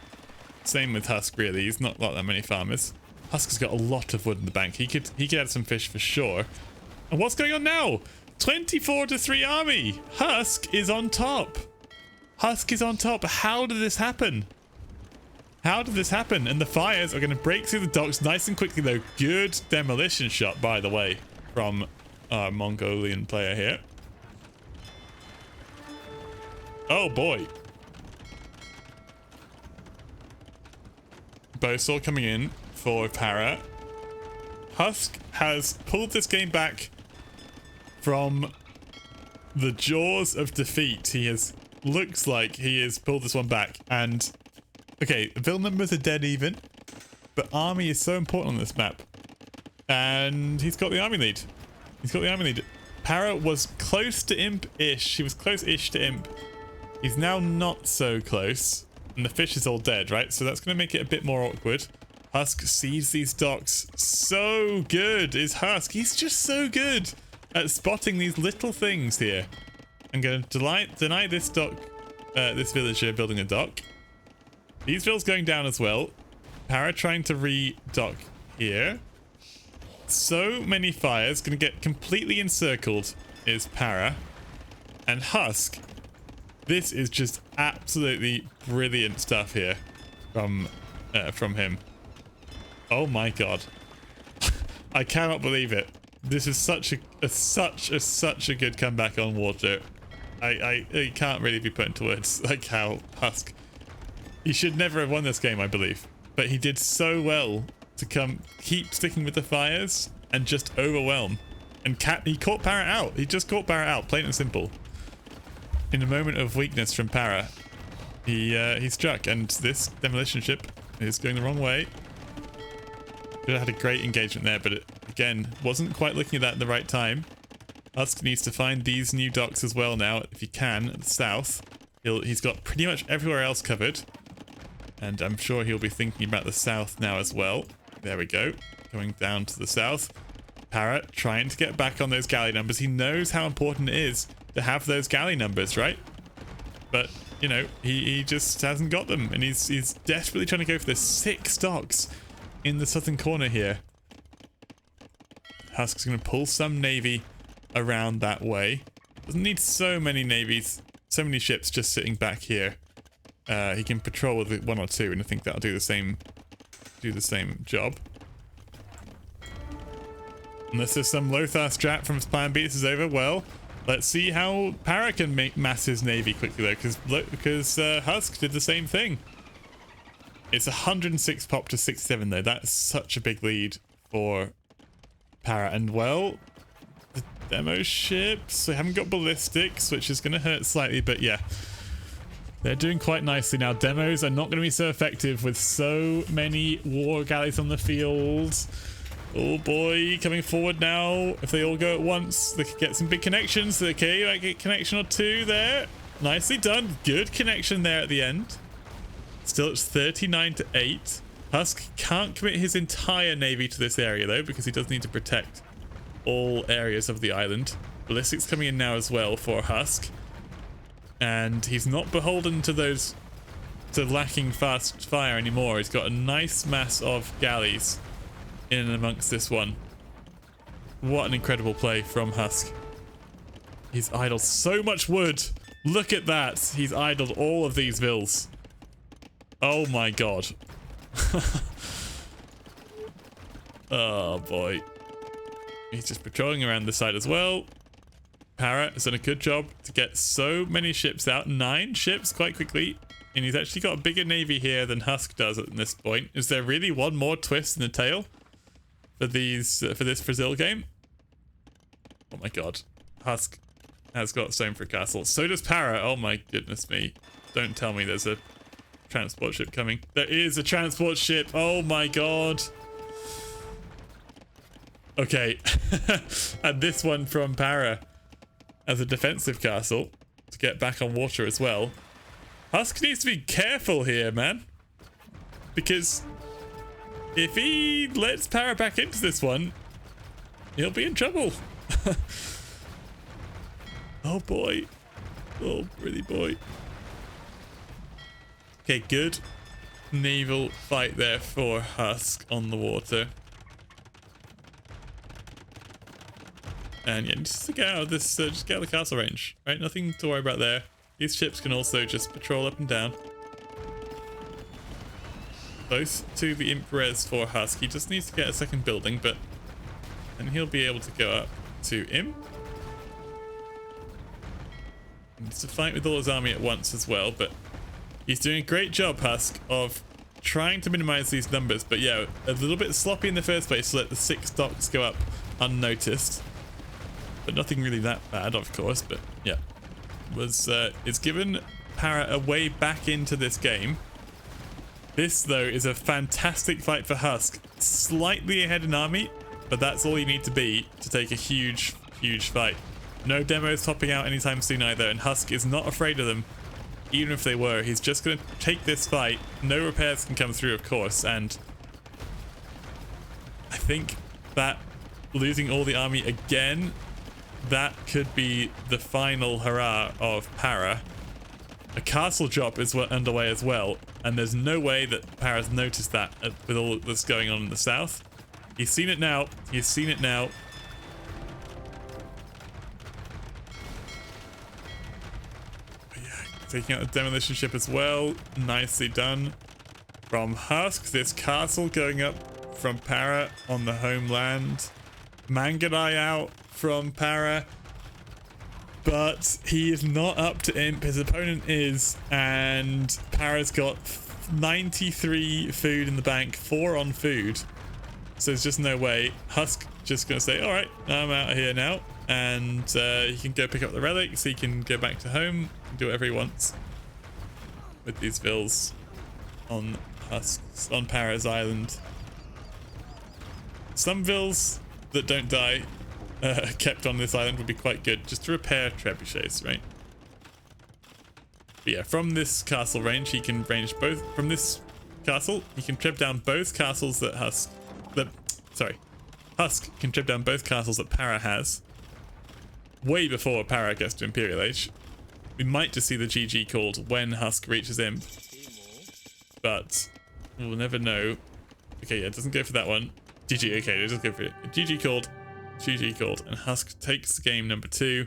Same with Husk, really. He's not got that many farmers. Husk has got a lot of wood in the bank. He could add some fish for sure. And what's going on now? 24-3 army. Husk is on top. Husk is on top. How did this happen? How did this happen? And the fires are going to break through the docks nice and quickly, though. Good demolition shot, by the way, from our Mongolian player here. Oh boy. Bowsaw coming in for Para. Husk has pulled this game back from the jaws of defeat. Looks like he has pulled this one back. And okay, Vil numbers are dead even, but army is so important on this map. And he's got the army lead. He's got the army lead. Para was close to Imp-ish. He was close-ish to Imp. He's now not so close. And the fish is all dead, right? So that's going to make it a bit more awkward. Husk sees these docks. So good is Husk. He's just so good at spotting these little things here. I'm going to deny this dock, this villager building a dock. These villas going down as well. Para trying to re-dock here. So many fires. Going to get completely encircled is Para. And Husk. This is just absolutely brilliant stuff here from him. Oh my god. I cannot believe it. This is such a good comeback on water. I can't really be put into words like how Husk. He should never have won this game, I believe. But he did so well to keep sticking with the fires and just overwhelm. And he caught Para out. He just caught Para out, plain and simple. In a moment of weakness from Para, he struck, and this demolition ship is going the wrong way. Could have had a great engagement there, but it, again, wasn't quite looking at that at the right time. Husk needs to find these new docks as well now, if he can, at the south. He's got pretty much everywhere else covered. And I'm sure he'll be thinking about the south now as well. There we go. Going down to the south. Parrot trying to get back on those galley numbers. He knows how important it is to have those galley numbers, right? But, you know, he just hasn't got them. And he's desperately trying to go for the 6 docks in the southern corner here. Husk's going to pull some navy around that way. Doesn't need so many navies, so many ships just sitting back here. He can patrol with 1 or 2, and I think that'll do the same job. Unless there's some Lothar strat from Plan B, this is over. Well, let's see how Para can mass his navy quickly though, because Husk did the same thing. It's 106 pop to 67 though. That's such a big lead for Para. And well, the demo ships, they haven't got ballistics, which is going to hurt slightly, but yeah. They're doing quite nicely now. Demos are not going to be so effective with so many war galleys on the field. Oh boy, coming forward now. If they all go at once, they could get some big connections. Okay, you might get a connection or 2 there. Nicely done. Good connection there at the end. Still, it's 39 to 8. Husk can't commit his entire navy to this area though, because he does need to protect all areas of the island. Ballistics coming in now as well for Husk. And he's not beholden to lacking fast fire anymore. He's got a nice mass of galleys in and amongst this one. What an incredible play from Husk. He's idled so much wood. Look at that. He's idled all of these vills. Oh my god. Oh boy. He's just patrolling around the side as well. Para has done a good job to get so many ships out. 9 ships quite quickly. And he's actually got a bigger navy here than Husk does at this point. Is there really one more twist in the tail for this Brazil game? Oh my god. Husk has got stone for a castle. So does Para. Oh my goodness me. Don't tell me there's a transport ship coming. There is a transport ship. Oh my god. Okay. And this one from Para as a defensive castle to get back on water as well. Husk needs to be careful here, man. Because if he lets Para back into this one, he'll be in trouble. Oh boy. Oh, really boy. Okay, good naval fight there for Husk on the water. And yeah, just to get out of this, just get out of the castle range, right? Nothing to worry about there. These ships can also just patrol up and down. Both to the Imp-Res for Husk. He just needs to get a second building, but then he'll be able to go up to Imp. He needs to fight with all his army at once as well, but he's doing a great job, Husk, of trying to minimize these numbers. But yeah, a little bit sloppy in the first place to let the 6 docks go up unnoticed. But nothing really that bad, of course, but yeah. It's given Para a way back into this game. This, though, is a fantastic fight for Husk. Slightly ahead in army, but that's all you need to be to take a huge, huge fight. No demos topping out anytime soon either, and Husk is not afraid of them. Even if they were, he's just going to take this fight. No repairs can come through, of course, and I think that losing all the army again, that could be the final hurrah of Para. A castle drop is underway as well, and there's no way that Para's noticed that with all that's going on in the south. He's seen it now. He's seen it now. But yeah, taking out the demolition ship as well. Nicely done from Husk. This castle going up from Para on the homeland. Manganai out from Para, but he is not up to Imp. His opponent is, and Para's got 93 food in the bank, 4 on food, so there's just no way. Husk just gonna say, all right, I'm out of here now, and he can go pick up the relics. He can go back to home, do whatever he wants with these vills on Para's island. Some vills that don't die kept on this island would be quite good, just to repair trebuchets, right? But yeah, from this castle range, he can range both from this castle. He can trip down both castles that Husk can trip down both castles that Para has. Way before Para gets to Imperial Age. We might just see the GG called when Husk reaches Imp. But we'll never know. Okay, yeah, it doesn't go for that one. GG, okay, it doesn't go for it. GG called. GG called. And Husk takes game number 2.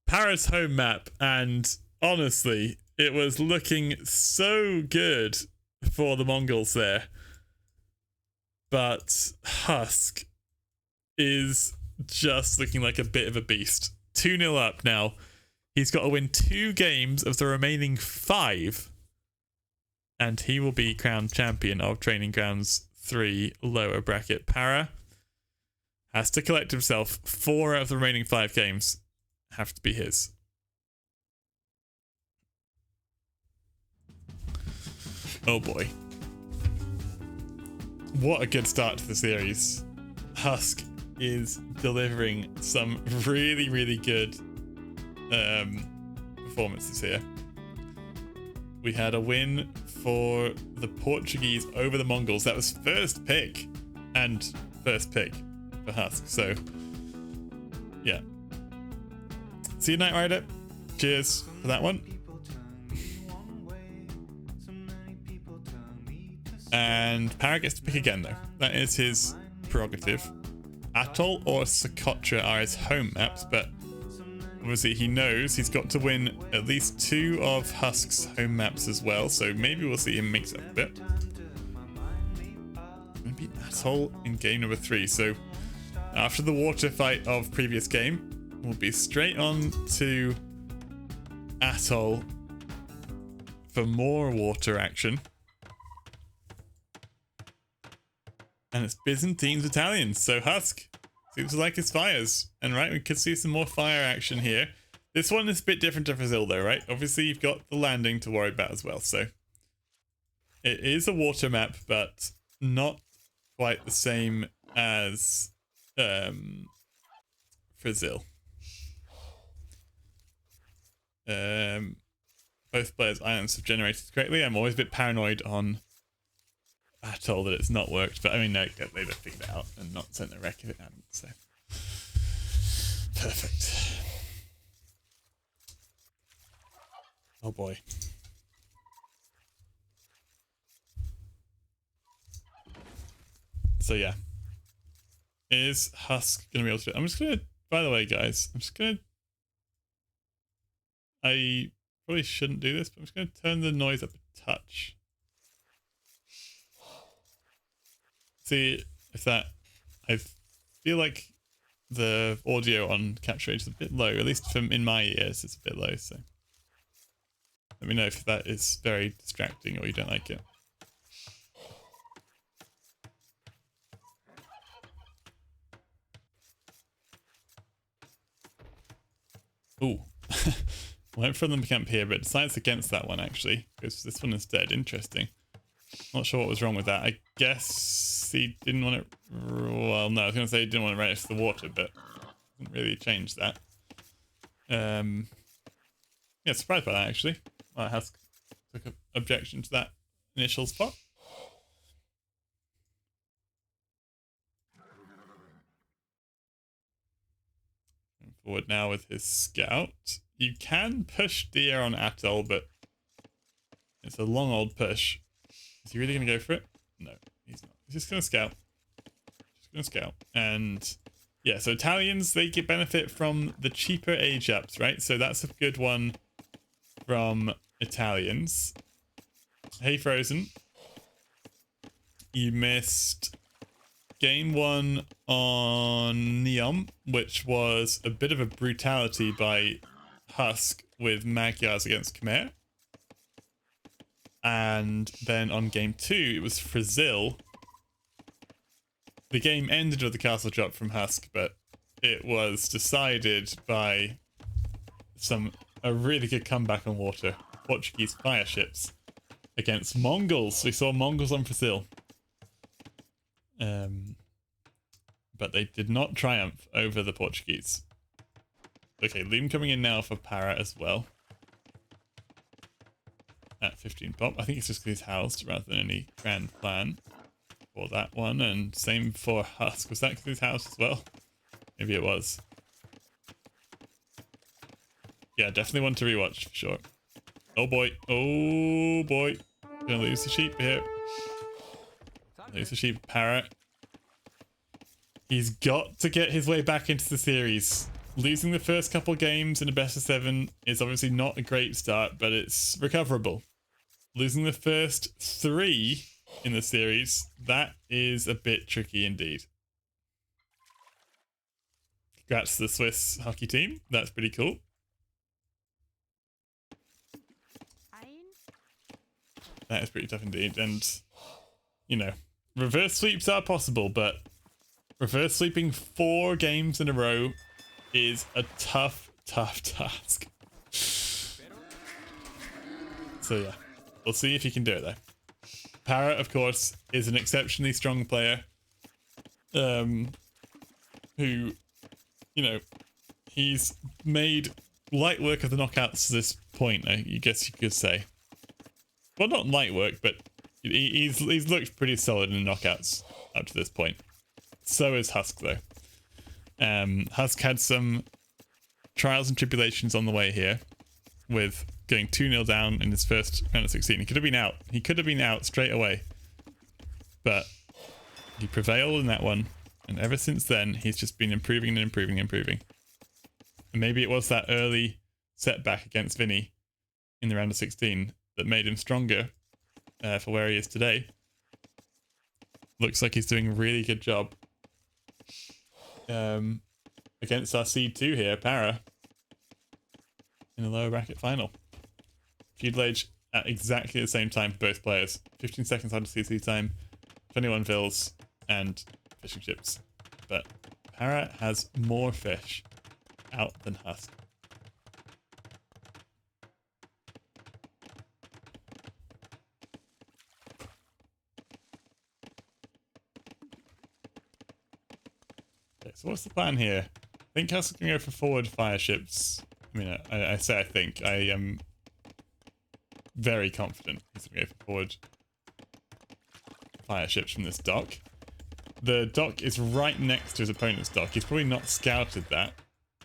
Para's home map, and honestly, it was looking so good for the Mongols there. But Husk is just looking like a bit of a beast. 2-0 up now. He's got to win 2 games of the remaining 5. And he will be crowned champion of Training Grounds 3 lower bracket. Para has to collect himself. 4 out of the remaining 5 games have to be his. Oh boy. What a good start to the series. Husk is delivering some really, really good performances here. We had a win for the Portuguese over the Mongols. That was first pick for Husk. So, yeah. See you, Knight Rider. Cheers for that one. And Para gets to pick again, though. That is his prerogative. Atoll or Socotra are his home maps, but obviously he knows he's got to win at least 2 of Husk's home maps as well, so maybe we'll see him mix up a bit. Maybe Atoll in game number 3. So after the water fight of previous game, we'll be straight on to Atoll for more water action. And it's Byzantines Italians, so Husk seems to like his fires. And right, we could see some more fire action here. This one is a bit different to Brazil though, right? Obviously you've got the landing to worry about as well, so it is a water map, but not quite the same as Brazil. Both players' islands have generated correctly. I'm always a bit paranoid on Atoll that it's not worked, but I mean, they'd have figured it out and not sent a wreck if it hadn't, so perfect. Oh boy. So yeah, is Husk gonna be able to do it? I'm just gonna, by the way guys, I probably shouldn't do this, but I'm just gonna turn the noise up a touch. See if that, I feel like the audio on capture rate is a bit low, at least from in my ears it's a bit low, so let me know if that is very distracting or you don't like it. Ooh. Went from the camp here, but decides against that one actually, because this one is dead. Interesting. Not sure what was wrong with that. I guess he didn't want it. Well, no, I was going to say he didn't want it right next to the water, but didn't really change that. Yeah, surprised by that actually. Husk took an objection to that initial spot. Going forward now with his scout. You can push deer on Atoll, but it's a long old push. Is he really going to go for it? No, he's not. He's just going to scout. And yeah, so Italians, they get benefit from the cheaper age ups, right? So that's a good one from Italians. Hey, Frozen. You missed game 1 on Neom, which was a bit of a brutality by Husk with Magyars against Khmer. And then on game 2, it was Brazil. The game ended with the castle drop from Husk, but it was decided by a really good comeback on water. Portuguese fire ships against Mongols. We saw Mongols on Brazil. But they did not triumph over the Portuguese. Okay, Loom coming in now for Para as well. at 15 pop. I think it's just because he's housed rather than any grand plan for that one. And same for Husk. Was that because he's housed as well? Maybe it was. Yeah, definitely one to rewatch for sure. Oh boy. Oh boy. Gonna lose the sheep here. Lose the sheep. Parrot. He's got to get his way back into the series. Losing the first couple games in a best of 7 is obviously not a great start, but it's recoverable. Losing the first 3 in the series, that is a bit tricky indeed. Congrats to the Swiss hockey team. That's pretty cool. That is pretty tough indeed. And, you know, reverse sweeps are possible, but reverse sweeping 4 games in a row is a tough task. So yeah, we'll see if he can do it though. Parrot, of course, is an exceptionally strong player. Who, you know, he's made light work of the knockouts to this point, I guess you could say. Well, not light work, but he's looked pretty solid in the knockouts up to this point. So is Husk, though. Husk had some trials and tribulations on the way here, with going 2-0 down in his first round of 16. He could have been out. He could have been out straight away. But he prevailed in that one, and ever since then, he's just been improving and improving and improving. And maybe it was that early setback against Vinny in the round of 16 that made him stronger for where he is today. Looks like he's doing a really good job against our seed 2 here, Para, in the lower bracket final. Feudal Age at exactly the same time for both players. 15 seconds out of CC time, 21 fills, and fishing chips. But Para has more fish out than Husk. So what's the plan here? I think Husk can go for forward fire ships. I mean, I say I think. I am very confident he's going to go for forward fire ships from this dock. The dock is right next to his opponent's dock. He's probably not scouted that.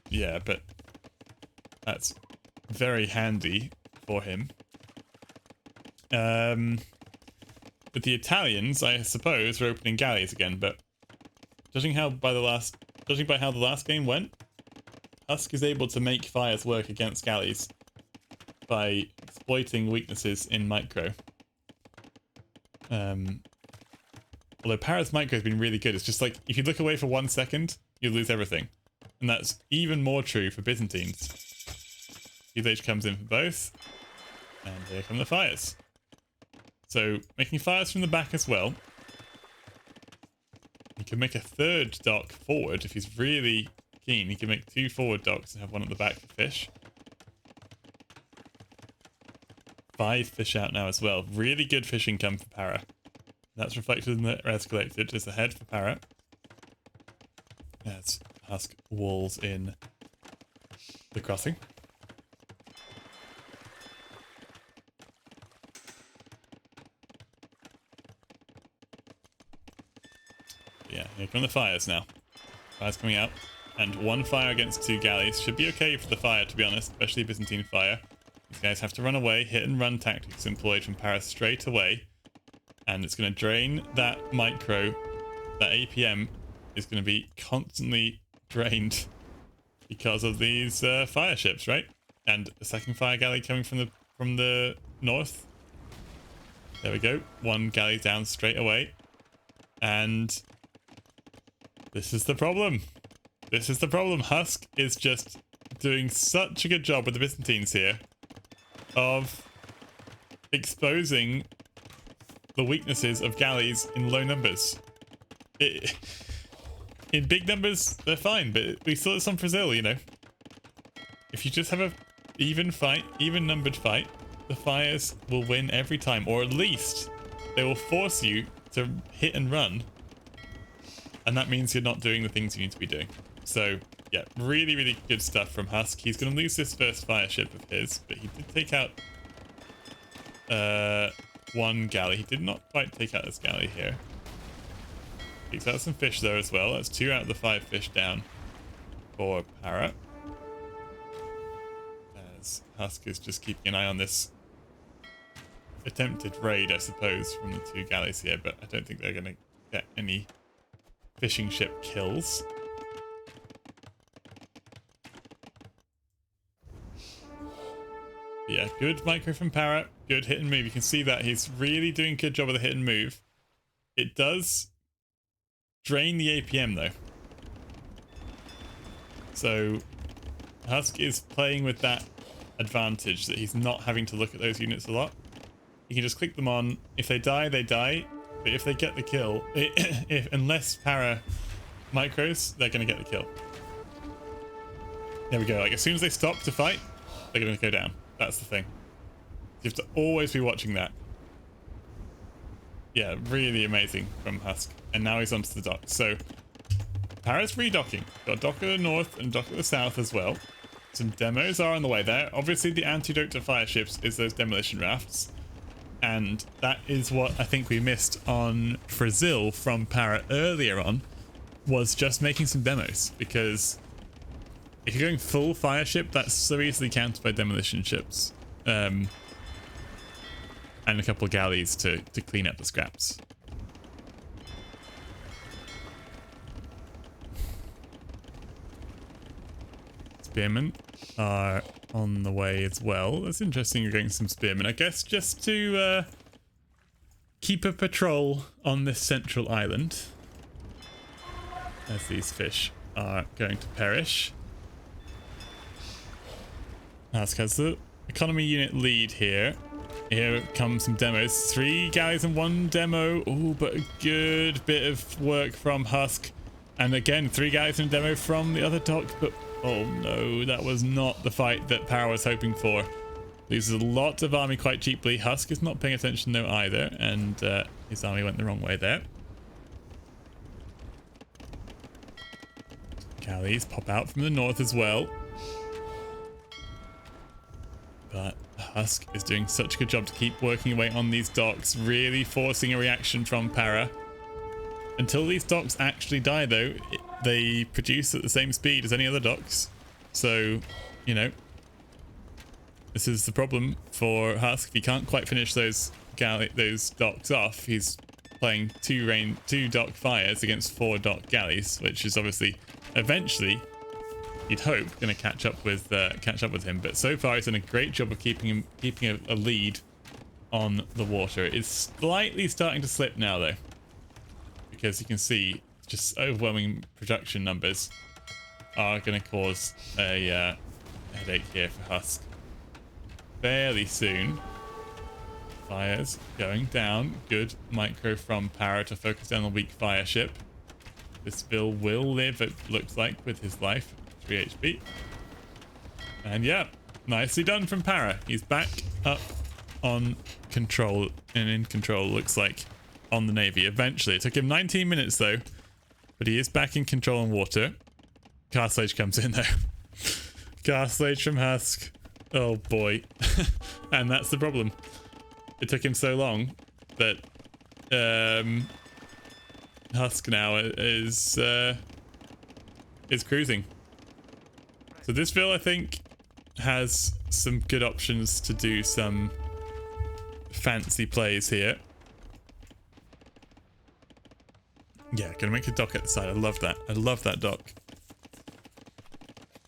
Yeah, but that's very handy for him. But the Italians, I suppose, are opening galleys again, but judging by how the last game went, Husk is able to make fires work against galleys by exploiting weaknesses in micro. Although Para's micro has been really good. It's just like, if you look away for 1 second, you lose everything. And that's even more true for Byzantines. Feudal comes in for both, and here come the fires. So, making fires from the back as well. He can make a third dock forward if he's really keen. He can make 2 forward docks and have one at the back for fish. 5 fish out now as well. Really good fish income for Para. That's reflected in the res collected. There's the head for Para. As Husk walls in the crossing. Yeah, here come the fires now. Fires coming out. And 1 fire against 2 galleys. Should be okay for the fire, to be honest. Especially Byzantine fire. These guys have to run away. Hit and run tactics employed from Paris straight away. And it's going to drain that micro. That APM is going to be constantly drained because of these fire ships, right? And a second fire galley coming from the north. There we go. 1 galley down straight away. And this is the problem. This is the problem. Husk is just doing such a good job with the Byzantines here of exposing the weaknesses of galleys in low numbers. In big numbers, they're fine, but we saw this on Brazil, you know. If you just have a even numbered fight, the fires will win every time, or at least they will force you to hit and run, and that means you're not doing the things you need to be doing. So yeah, really, really good stuff from Husk. He's going to lose this first fire ship of his, but he did take out one galley. He did not quite take out this galley here. Takes out some fish though as well. That's 2 out of the 5 fish down for Para. As Husk is just keeping an eye on this attempted raid, I suppose, from the 2 galleys here, but I don't think they're going to get any fishing ship kills. Yeah, good micro from Para. Good hit and move. You can see that he's really doing a good job of the hit and move. It does drain the APM though. So Husk is playing with that advantage that he's not having to look at those units a lot. You can just click them on. If they die, they die. But if they get the kill, unless Para micros, they're going to get the kill. There we go. Like as soon as they stop to fight, they're going to go down. That's the thing. You have to always be watching that. Yeah, really amazing from Husk. And now he's onto the dock. So Para's redocking. Got a dock at the north and dock at the south as well. Some demos are on the way there. Obviously the antidote to fire ships is those demolition rafts. And that is what I think we missed on Brazil from Para earlier on, was just making some demos. Because if you're going full fire ship, that's so easily countered by demolition ships. And a couple of galleys to clean up the scraps. Spearmen are on the way as well. That's interesting, you're getting some spearmen. I guess just to keep a patrol on this central island, as these fish are going to perish. Husk has the economy unit lead here. Here comes some demos. 3 galleys and 1 demo. Oh, but a good bit of work from Husk. And again, 3 galleys and a demo from the other dock. But oh no, that was not the fight that Para was hoping for. Loses a lot of army quite cheaply. Husk is not paying attention though either. And his army went the wrong way there. Galleys pop out from the north as well. But Husk is doing such a good job to keep working away on these docks, really forcing a reaction from Para. Until these docks actually die though, they produce at the same speed as any other docks. So, you know, this is the problem for Husk. If he can't quite finish those docks off, he's playing 2 dock fires against 4 dock galleys, which is obviously eventually, you'd hope, going to catch up with him. But so far he's done a great job of keeping a lead on the water. It's slightly starting to slip now though, because you can see just overwhelming production numbers are going to cause a headache here for Husk. Fairly soon, fires going down. Good micro from Para to focus down the weak fire ship. This Bill will live, it looks like, with his life. 3 HP. And yeah, nicely done from Para. He's back up on control and in control, looks like, on the Navy. Eventually. It took him 19 minutes though, but he is back in control on water. Castlage comes in though. Castlage from Husk. Oh boy. And that's the problem. It took him so long that Husk now is cruising. So this Ville, I think, has some good options to do some fancy plays here. Yeah, gonna make a dock at the side. I love that. I love that dock.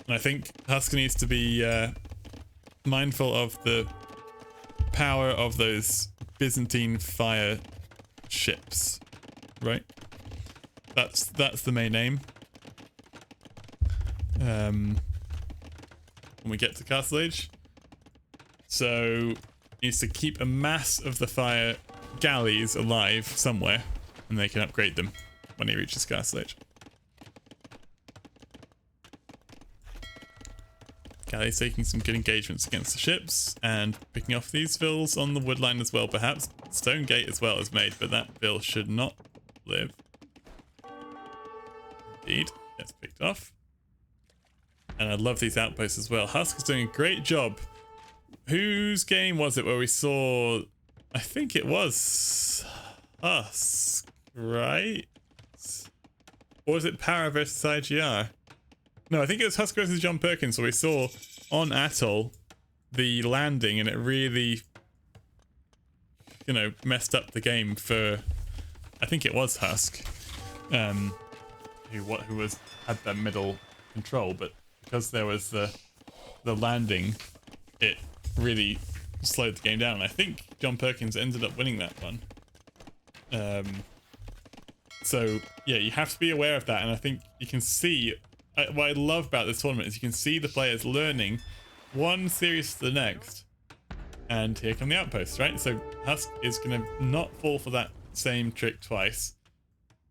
And I think Husk needs to be mindful of the power of those Byzantine fire ships, right? That's the main aim. When we get to Castlage. So he needs to keep a mass of the fire galleys alive somewhere, and they can upgrade them when he reaches Castlage. Galleys taking some good engagements against the ships and picking off these vills on the woodline as well, perhaps. Stone Gate as well is made, but that vill should not live. Indeed, gets picked off. And I love these outposts as well. Husk is doing a great job whose game was it where we saw? I think it was Husk, right? Or was it Para versus IGR? No, I think it was Husk versus John Perkins. So we saw on Atoll the landing, and it really, you know, messed up the game for. I think it was Husk, who had the middle control, but because there was the landing, it really slowed the game down. I think John Perkins ended up winning that one. So yeah, you have to be aware of that, and I think you can see what I love about this tournament is you can see the players learning one series to the next. And here come the outposts, right? So Husk is going to not fall for that same trick twice.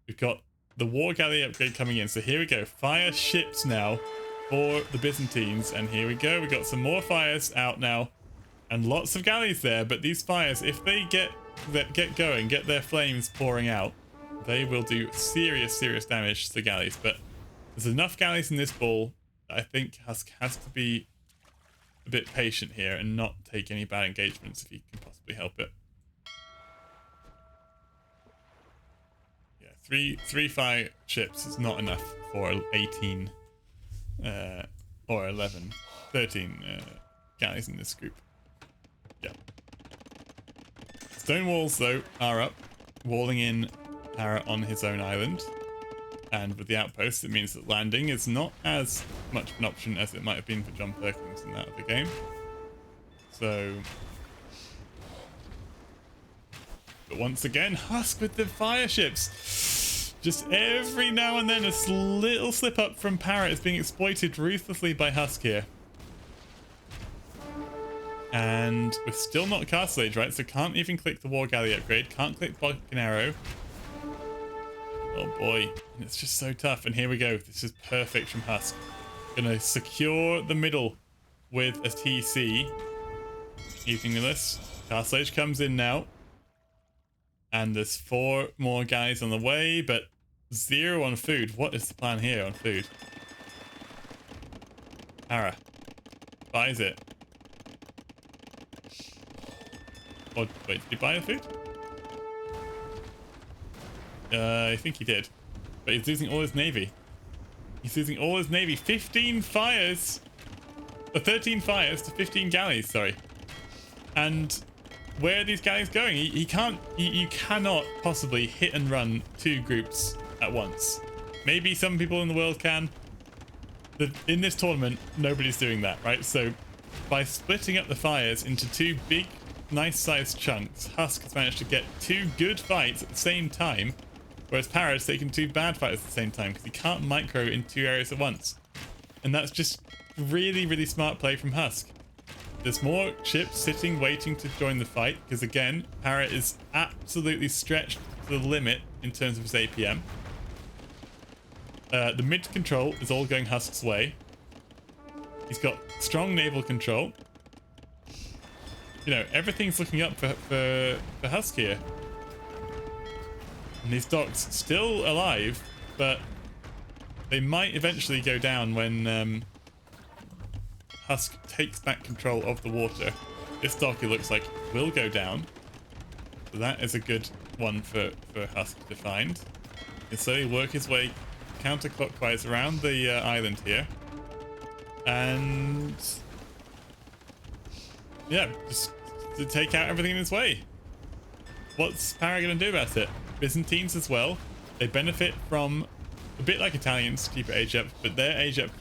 We've got the War Galley upgrade coming in. So here we go. Fire ships now for the Byzantines. And here we go. We got some more fires out now. And lots of galleys there. But these fires, if they get going, get their flames pouring out, they will do serious damage to the galleys. But there's enough galleys in this ball that I think Husk has to be a bit patient here and not take any bad engagements if he can possibly help it. Yeah, three fire ships is not enough for 18 or 11, 13 galleys in this group. Yeah. Stone walls though are up, walling in Para on his own island. And with the outpost, it means that landing is not as much of an option as it might have been for John Perkins in that other game. So, but once again, Husk with the fire ships. Just every now and then, a little slip up from Para is being exploited ruthlessly by Husk here. And we're still not Castle Age, right? So can't even click the War Galley upgrade. Can't click Block and Arrow. Oh boy, it's just so tough. And here we go. This is perfect from Husk. Gonna secure the middle with a TC. Evening this. Castle Age comes in now. And there's 4 more guys on the way, but 0 on food. What is the plan here on food? Para buys it. Or wait, did he buy the food? I think he did. But he's losing all his navy. He's losing all his navy. 15 fires! 13 fires to 15 galleys, sorry. And where are these galleys going? He can't... You cannot possibly hit and run 2 groups at once. Maybe some people in the world can. In this tournament, nobody's doing that, right? So by splitting up the fires into 2 big, nice-sized chunks, Husk has managed to get 2 good fights at the same time. Whereas Para's taken 2 bad fights at the same time because he can't micro in 2 areas at once. And that's just really smart play from Husk. There's more ships sitting waiting to join the fight because again, Para is absolutely stretched to the limit in terms of his APM. The mid control is all going Husk's way. He's got strong naval control. You know, everything's looking up for Husk here. And these docks still alive, but they might eventually go down when Husk takes back control of the water. This dock, it looks like, will go down. So that is a good one for Husk to find. He can slowly work his way counterclockwise around the island here. And yeah, just to take out everything in his way. What's Para going to do about it? Byzantines as well. They benefit from, a bit like Italians, cheaper age up, but their age up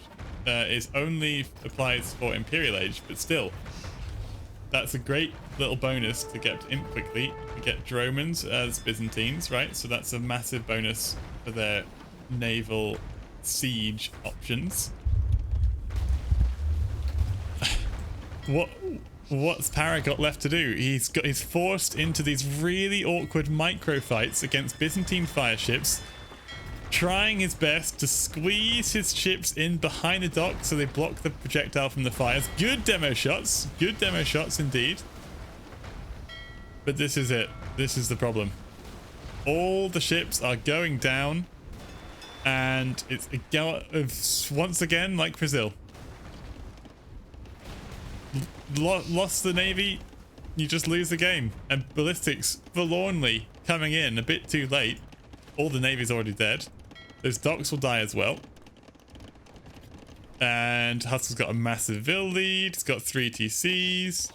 is only applies for Imperial Age, but still. That's a great little bonus to get in quickly. We get Dromans as Byzantines, right? So that's a massive bonus for their naval siege options. What's Para got left to do? He's forced into these really awkward micro fights against Byzantine fire ships, trying his best to squeeze his ships in behind the dock so they block the projectile from the fires. Good demo shots indeed. But this is it. This is the problem. All the ships are going down, and it's a go of once again like Brazil. lost the Navy, you just lose the game. And Ballistics forlornly coming in a bit too late. All the Navy's already dead. Those docks will die as well. And Husk's got a massive Vil lead. He's got 3 TCs.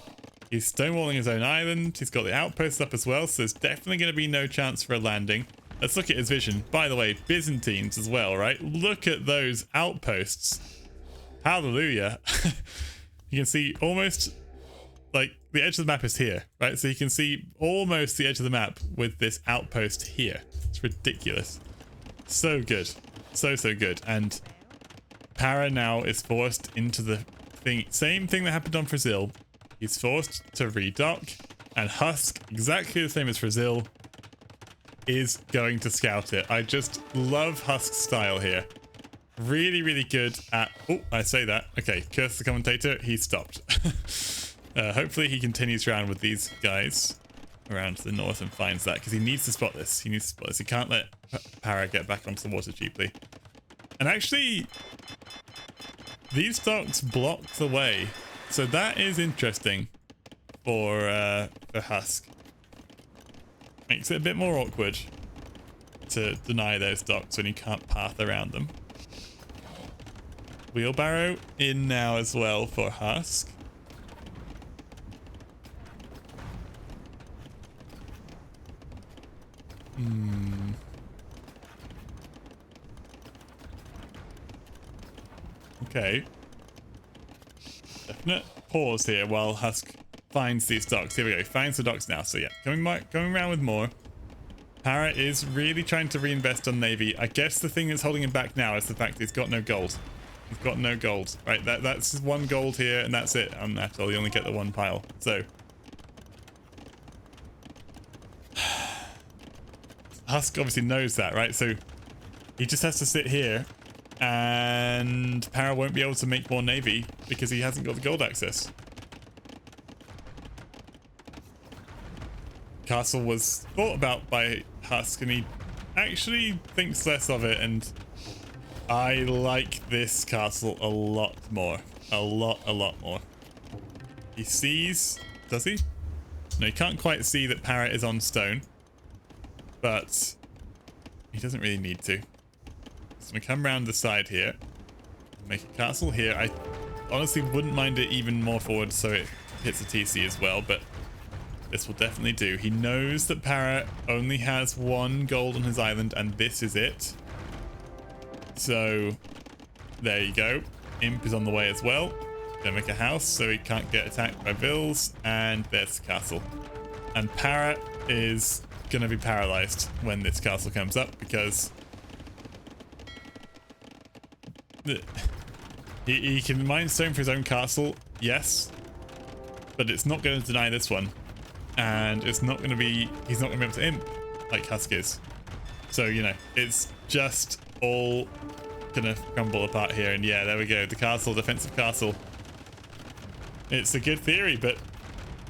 He's stonewalling his own island. He's got the outposts up as well, so there's definitely going to be no chance for a landing. Let's look at his vision. By the way, Byzantines as well, right? Look at those outposts. Hallelujah. You can see almost, like, the edge of the map is here, right? So you can see almost the edge of the map with this outpost here. It's ridiculous. So good. So good. And Para now is forced into the same thing that happened on Brazil. He's forced to redock, and Husk, exactly the same as Brazil, is going to scout it. I just love Husk's style here. Really, really good at... Oh, I say that. Okay, curse the commentator. He stopped. Hopefully he continues around with these guys around to the north and finds that, because he needs to spot this. He needs to spot this. He can't let Para get back onto the water cheaply. And actually, these docks block the way. So that is interesting for Husk. Makes it a bit more awkward to deny those docks when you can't path around them. Wheelbarrow in now as well for Husk. Okay. Definite pause here while Husk finds these docks. Here we go. He finds the docks now. So yeah, going around with more. Para is really trying to reinvest on Navy. I guess the thing that's holding him back now is the fact that he's got no gold. He's got no gold. Right, that's 1 gold here, and that's it on Atoll. You only get the 1 pile. So Husk obviously knows that, right? So he just has to sit here, and Para won't be able to make more Navy because he hasn't got the gold access. Castle was thought about by Husk, and he actually thinks less of it, and I like this castle a lot more. A lot more. He sees... Does he? No, he can't quite see that Para is on stone, but he doesn't really need to. So we come around the side here, make a castle here. I honestly wouldn't mind it even more forward so it hits a TC as well, but this will definitely do. He knows that Para only has 1 gold on his island, and this is it. So there you go. Imp is on the way as well. Gonna make a house so he can't get attacked by Vils, and there's the castle. And Para is gonna be paralyzed when this castle comes up, because he can mine stone for his own castle, yes, but it's not going to deny this one, and it's not going to be, he's not going to be able to imp like Husk is. So, you know, it's just all gonna crumble apart here. And yeah, there we go, the castle, defensive castle. It's a good theory, but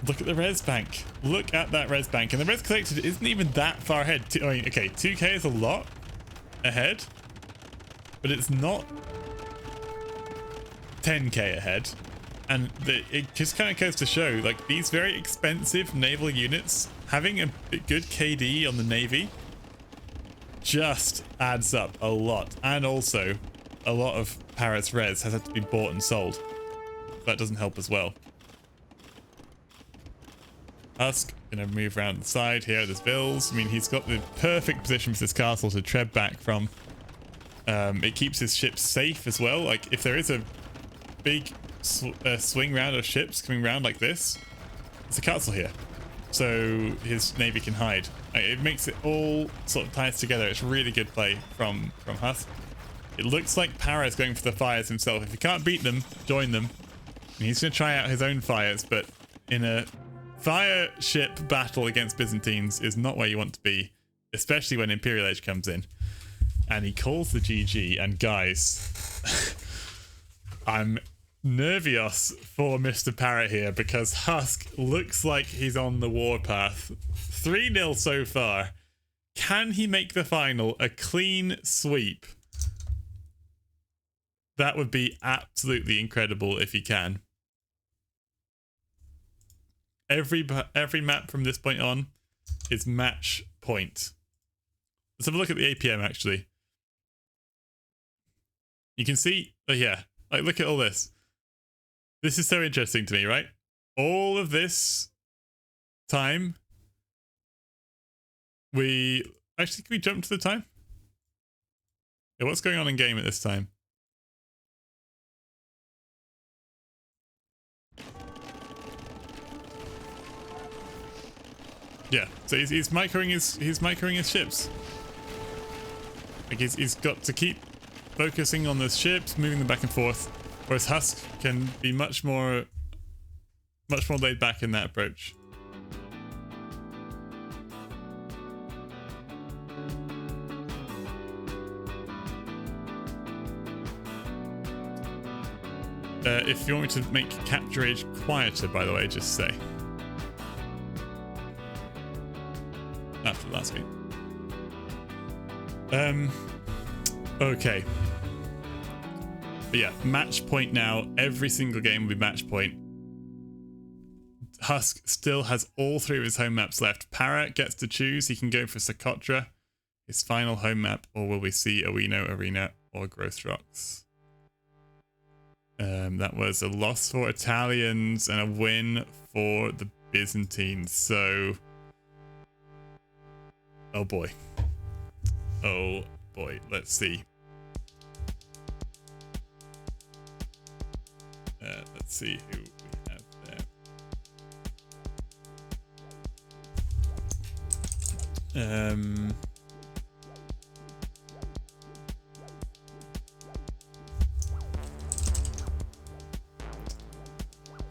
look at the res bank. Look at that res bank, and the res collected isn't even that far ahead. I mean, okay, 2k is a lot ahead, but it's not 10k ahead. And it just kind of goes to show, like, these very expensive naval units having a good KD on the Navy just adds up a lot. And also, a lot of Para's res has had to be bought and sold. That doesn't help as well. Husk gonna move around the side here. There's Vils. I mean, he's got the perfect position for this castle to tread back from. It keeps his ships safe as well. Like, if there is a big swing round of ships coming round like this, it's a castle here, so his navy can hide. It makes it all sort of ties together. It's really good play from Husk. It looks like Para is going for the fires himself. If he can't beat them, join them. And he's going to try out his own fires, but in a fire ship battle against Byzantines is not where you want to be, especially when Imperial Age comes in. And he calls the GG, and guys, I'm nervous for Mr. Para here, because Husk looks like he's on the warpath. 3-0 so far. Can he make the final a clean sweep? That would be absolutely incredible if he can. every map from this point on is match point. Let's have a look at the APM actually. You can see, oh yeah, like look at all this. This is so interesting to me, right? All of this time, we actually, can we jump to the time? Yeah, what's going on in game at this time? Yeah, so he's microing his ships. Like he's got to keep focusing on the ships, moving them back and forth, whereas Husk can be much more laid back in that approach. If you want me to make capture age quieter, by the way, just say. After the last game. Okay. But yeah, match point now. Every single game will be match point. Husk still has all 3 of his home maps left. Para gets to choose. He can go for Socotra, his final home map, or will we see Owino Arena or Growth Rocks? That was a loss for Italians and a win for the Byzantines. So, oh boy. Oh boy, let's see. Let's see who we have there.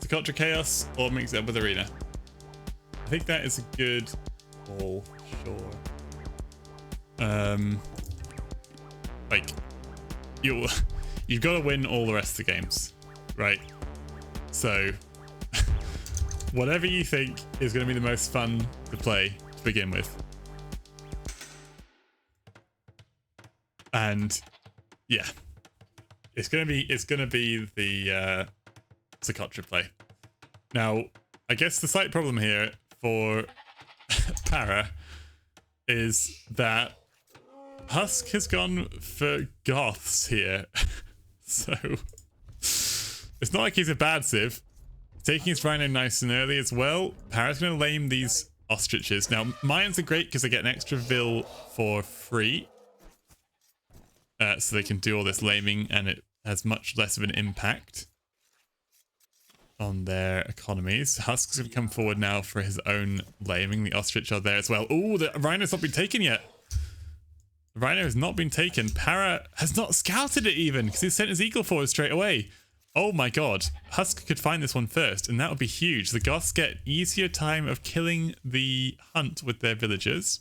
Socotra Chaos or mix it up with Arena. I think that is a good call, sure. Like you've got to win all the rest of the games, right? So whatever you think is going to be the most fun to play to begin with, and yeah, it's gonna be the Socotra play. Now, I guess the slight problem here for Para is that Husk has gone for Goths here. So it's not like he's a bad civ. Taking his Rhino nice and early as well. Para's going to lame these ostriches. Now, Mayans are great because they get an extra Vil for free. So they can do all this laming and it has much less of an impact on their economies. Husk's going to come forward now for his own laming. The ostrich are there as well. Oh, the Rhino's not been taken yet. The Rhino has not been taken. Para has not scouted it even because he sent his eagle forward straight away. Oh my god. Husk could find this one first and that would be huge. The Goths get easier time of killing the hunt with their villagers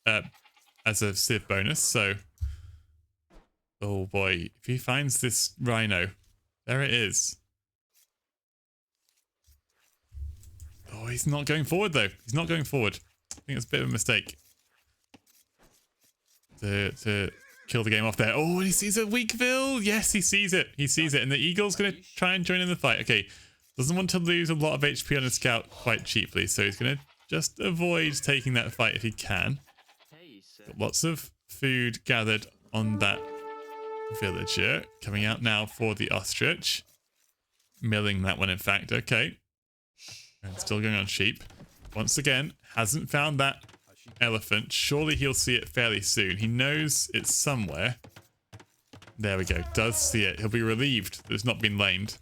as a civ bonus. So, oh boy, if he finds this Rhino, there it is. Oh, he's not going forward though. He's not going forward. I think it's a bit of a mistake to kill the game off there. Oh, he sees a Weakville. Yes, he sees it. He sees it. And the Eagle's going to try and join in the fight. Okay, doesn't want to lose a lot of HP on his scout quite cheaply. So he's going to just avoid taking that fight if he can. Got lots of food gathered on that villager. Coming out now for the ostrich. Milling that one, in fact. Okay. And still going on sheep. Once again, hasn't found that elephant. Surely he'll see it fairly soon. He knows it's somewhere. There we go. Does see it. He'll be relieved that it's not been lamed.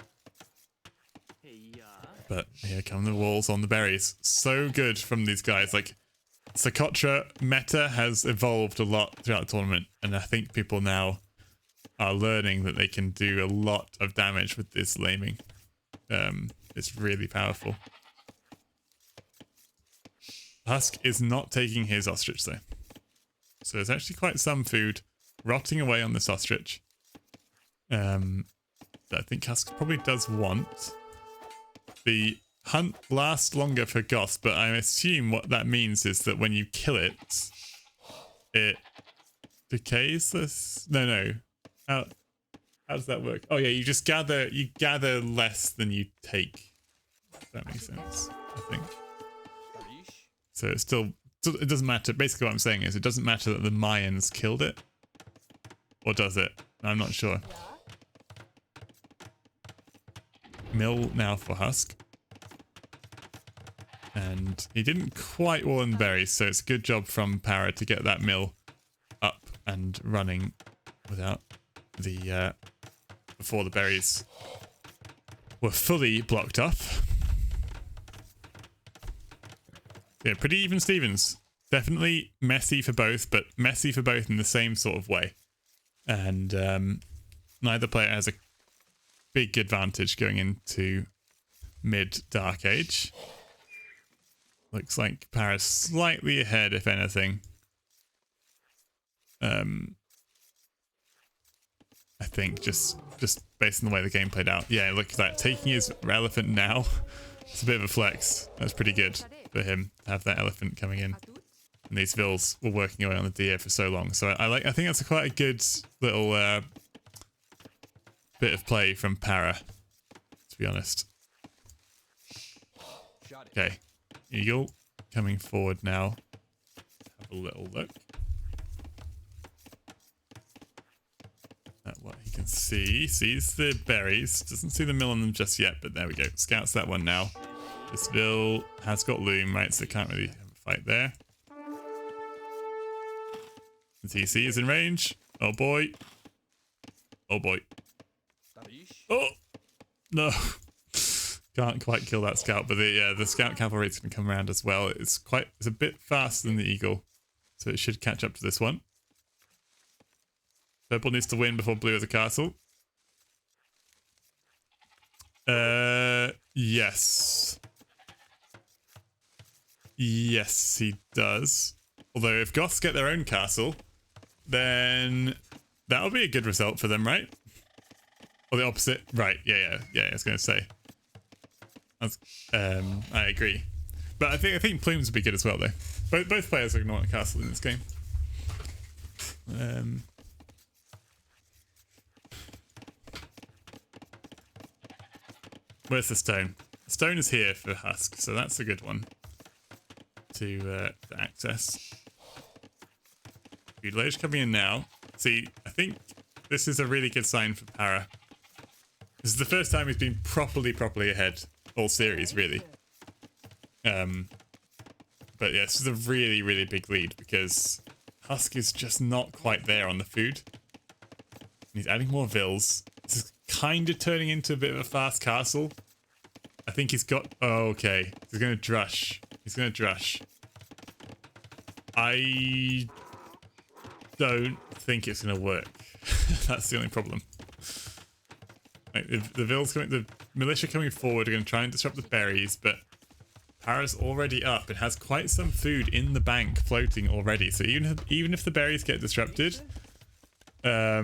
But here come the walls on the berries. So good from these guys. Like, Socotra meta has evolved a lot throughout the tournament. And I think people now are learning that they can do a lot of damage with this laming. It's really powerful. Husk is not taking his ostrich though. So there's actually quite some food rotting away on this ostrich. That I think Husk probably does want. The hunt lasts longer for Goths, but I assume what that means is that when you kill it, it decays this? No. How does that work? Oh yeah, you just gather less than you take. That makes sense, I think. So it's still, it doesn't matter. Basically what I'm saying is it doesn't matter that the Mayans killed it. Or does it? I'm not sure. Mill now for Husk. And he didn't quite wall in the berries, so it's a good job from Para to get that mill up and running without the before the berries were fully blocked off. Yeah, pretty even Stevens. Definitely messy for both, but messy for both in the same sort of way. And neither player has a big advantage going into mid Dark Age. Looks like Paris slightly ahead, if anything. I think just based on the way the game played out. Yeah, look at that. Taking his elephant now. It's a bit of a flex. That's pretty good for him to have that elephant coming in. And these vills were working away on the deer for so long. So I think that's quite a good little bit of play from Para, to be honest. Okay. Eagle coming forward now. Have a little look at what he can see. Sees the berries. Doesn't see the mill on them just yet, but there we go. Scouts that one now. This Vil has got loom, right? So can't really have a fight there. The TC is in range. Oh boy. Oh boy. Oh no. Can't quite kill that scout, but the scout cavalry is going to come around as well. It's a bit faster than the eagle, so it should catch up to this one. Purple needs to win before blue has a castle. Yes. Yes, he does. Although if Goths get their own castle, then that'll be a good result for them, right? Or the opposite. Right, yeah, I was going to say. I agree. But I think Plumes would be good as well, though. Both players are going to want a castle in this game. Where's the stone? The stone is here for Husk, so that's a good one to access. Village coming in now. See, I think this is a really good sign for Para. This is the first time he's been properly ahead all series, really. But yeah, this is a really big lead because Husk is just not quite there on the food. He's adding more vills. This is kind of turning into a bit of a fast castle. I think he's got... Oh, okay. He's going to drush. He's going to drush. I don't think it's going to work. That's the only problem. Like, the vills coming... The militia coming forward are going to try and disrupt the berries, but Para's already up. It has quite some food in the bank floating already. So even if the berries get disrupted... I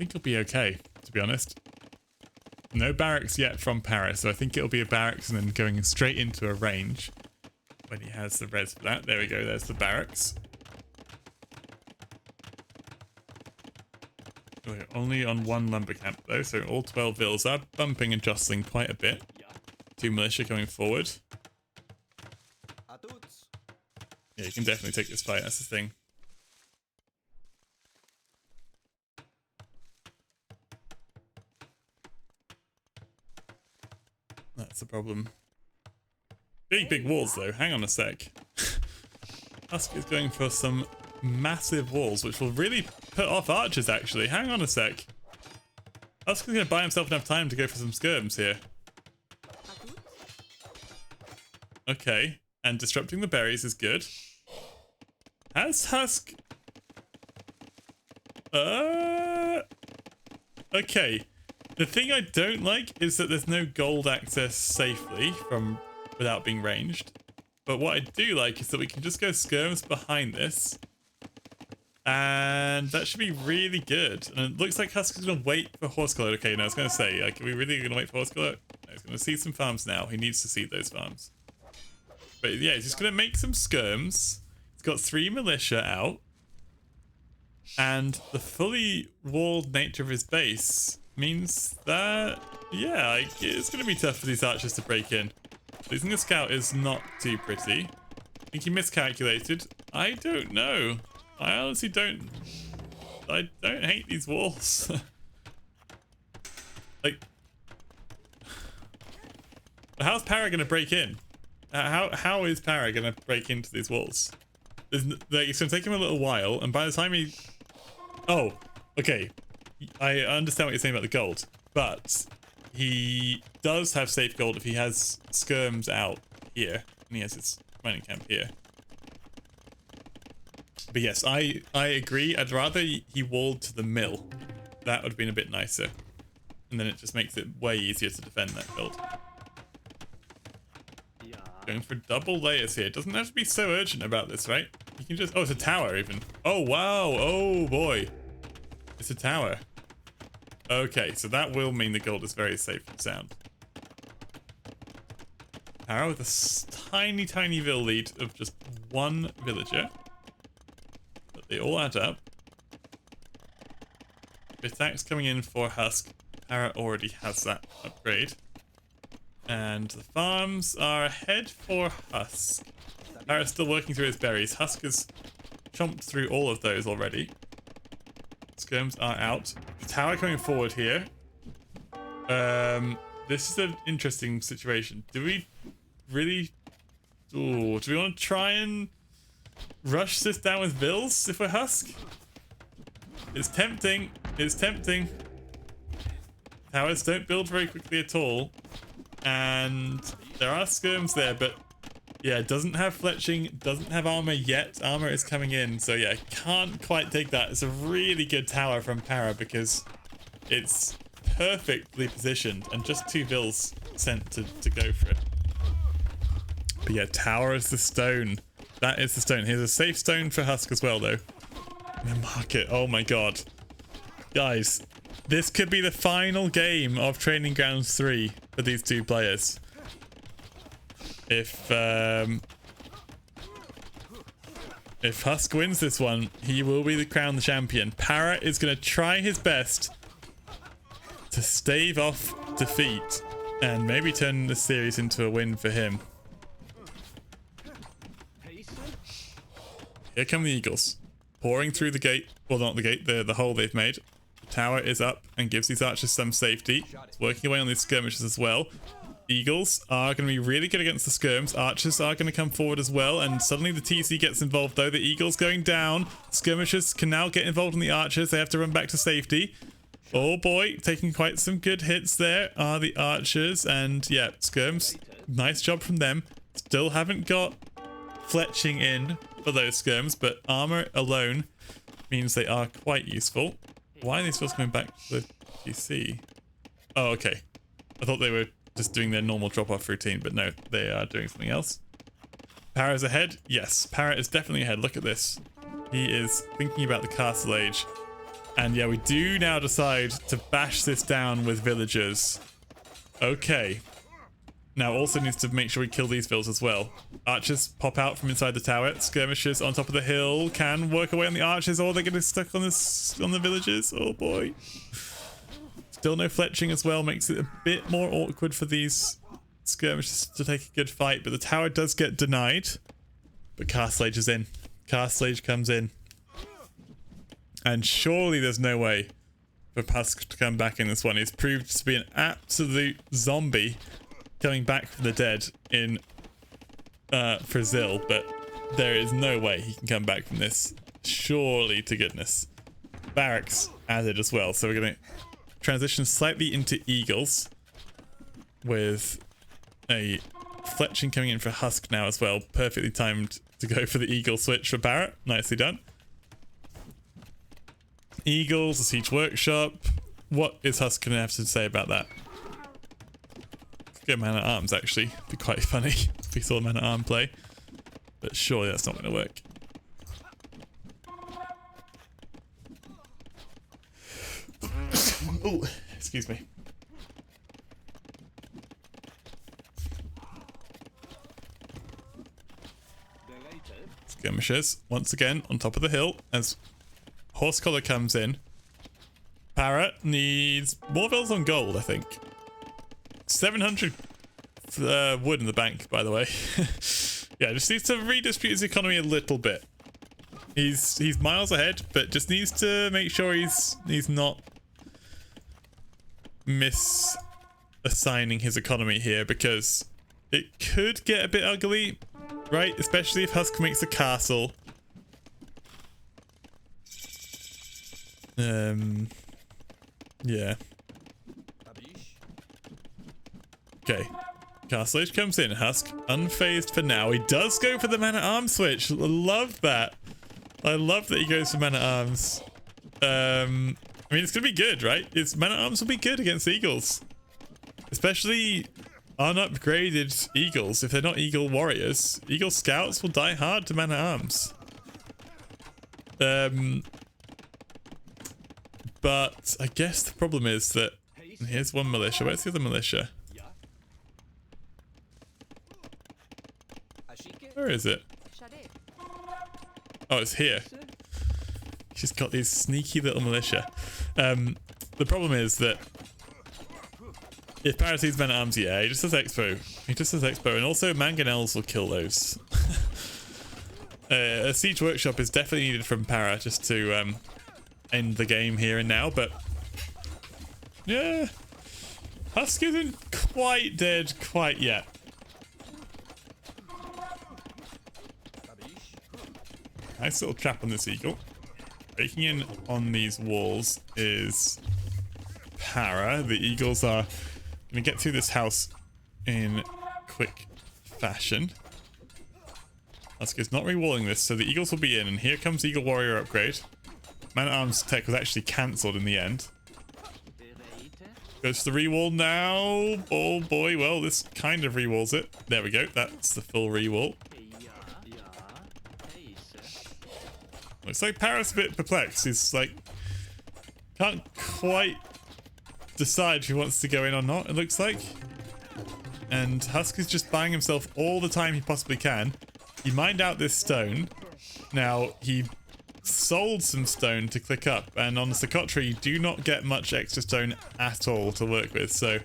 think it'll be okay, to be honest. No barracks yet from Paris, so I think it'll be a barracks and then going straight into a range when he has the res for that. There we go, there's the barracks. We're only on one lumber camp though, so all 12 vills are bumping and jostling quite a bit. 2 militia coming forward. Yeah, you can definitely take this fight, that's the thing. That's the problem. Big walls though, hang on a sec. Husk is going for some massive walls, which will really put off archers actually. Hang on a sec. Husk is going to buy himself enough time to go for some skirms here. Okay, and disrupting the berries is good. Has Husk... Okay. The thing I don't like is that there's no gold access safely from without being ranged. But what I do like is that we can just go skirms behind this. And that should be really good. And it looks like Husk is going to wait for Horsecolor. Okay, no, I was going to say, like, are we really going to wait for Horsecolor? No, he's going to see some farms now. He needs to see those farms. But yeah, he's just going to make some skirms. He's got 3 militia out. And the fully walled nature of his base means that, yeah, like, it's going to be tough for these archers to break in. Losing the scout is not too pretty. I think he miscalculated. I don't know. I honestly don't. I don't hate these walls. Like, how's Para gonna break in? How is Para gonna break into these walls? Like, it's gonna take him a little while, and by the time he, oh, okay, I understand what you're saying about the gold, but he does have safe gold if he has skirms out here, and he has his mining camp here. But yes, I agree. I'd rather he walled to the mill. That would have been a bit nicer. And then it just makes it way easier to defend that build. Yeah. Going for double layers here. It doesn't have to be so urgent about this, right? You can just... Oh, it's a tower even. Oh, wow. Oh, boy. It's a tower. Okay, so that will mean the gold is very safe and sound. Para with a tiny, tiny vill lead of just one villager. But they all add up. Attacks coming in for Husk. Para already has that upgrade. And the farms are ahead for Husk. Para's still working through his berries. Husk has chomped through all of those already. Skirms are out. The tower coming forward here. This is an interesting situation. Do we really... Ooh, do we want to try and rush this down with Vills if we're Husk? It's tempting. It's tempting. Towers don't build very quickly at all. And there are skirms there, but yeah, it doesn't have fletching, doesn't have armor yet. Armor is coming in, so yeah, can't quite take that. It's a really good tower from Para because it's perfectly positioned and just 2 vills sent to go for it. But yeah, tower is the stone. That is the stone. Here's a safe stone for Husk as well, though. The market. Oh my god. Guys, this could be the final game of Training Grounds 3 for these 2 players. If Husk wins this one, he will be the crowned champion. Para is going to try his best to stave off defeat and maybe turn the series into a win for him. Here come the Eagles, pouring through the gate. Well, not the gate, the hole they've made. The tower is up and gives these archers some safety. It's working away on these skirmishes as well. Eagles are going to be really good against the skirms. Archers are going to come forward as well, and suddenly the TC gets involved though. The Eagles going down. Skirmishers can now get involved in the archers. They have to run back to safety. Oh boy, taking quite some good hits there are the archers, and yeah, skirms. Nice job from them. Still haven't got fletching in for those skirms, but armor alone means they are quite useful. Why are these still coming back to the TC? Oh, okay. I thought they were just doing their normal drop-off routine, but no, they are doing something else. Para's ahead? Yes, Para is definitely ahead. Look at this. He is thinking about the castle age. And yeah, we do now decide to bash this down with villagers. Okay. Now also needs to make sure we kill these vills as well. Archers pop out from inside the tower. Skirmishers on top of the hill can work away on the archers, or they're getting stuck on the villagers. Oh boy. Still no fletching as well, makes it a bit more awkward for these skirmishers to take a good fight, but the tower does get denied. But Castle Age is in. Castle Age comes in. And surely there's no way for Husk to come back in this one. He's proved to be an absolute zombie coming back from the dead in Brazil, but there is no way he can come back from this. Surely to goodness. Barracks added as well, so we're going to transition slightly into Eagles with a fletching coming in for Husk now as well. Perfectly timed to go for the Eagle switch for Barrett. Nicely done. Eagles, a siege workshop. What is Husk going to have to say about that? Could go man at arms actually. Be quite funny if we saw man at arm play. But surely that's not going to work. Oh, excuse me. Skirmishers once again on top of the hill as Horse Collar comes in. Para needs more vills on gold, I think. 700 wood in the bank, by the way. Yeah, just needs to redistribute his economy a little bit. He's miles ahead, but just needs to make sure he's not misassigning his economy here, because it could get a bit ugly, right? Especially if Husk makes a castle. Yeah. Okay. Castle Age comes in. Husk unfazed for now. He does go for the Man-at-Arms switch. I love that. I love that he goes for Man-at-Arms. I mean, it's gonna be good, right? Man-at-Arms will be good against Eagles. Especially unupgraded Eagles. If they're not Eagle Warriors, Eagle Scouts will die hard to Man-at-Arms. But I guess the problem is that here's one militia. Where's the other militia? Where is it? Oh, it's here. She's got these sneaky little militia. The problem is that if Paris sees Men-at-Arms, yeah, he just has Expo. He just has Expo, and also Mangonels will kill those. A Siege Workshop is definitely needed from Para just to end the game here and now, but yeah, Husk isn't quite dead quite yet. Nice little trap on this eagle. Breaking in on these walls is Para. The eagles are going to get through this house in quick fashion. Husk is not rewalling this, so the eagles will be in, and here comes Eagle Warrior upgrade. Man-at-Arms tech was actually cancelled in the end. Goes to the rewall now. Oh boy, well, this kind of rewalls it. There we go, that's the full rewall. Looks like Para's a bit perplexed. He's like, can't quite decide if he wants to go in or not, it looks like. And Husk is just buying himself all the time he possibly can. He mined out this stone. Now, he sold some stone to click up, and on the Socotra you do not get much extra stone at all to work with, so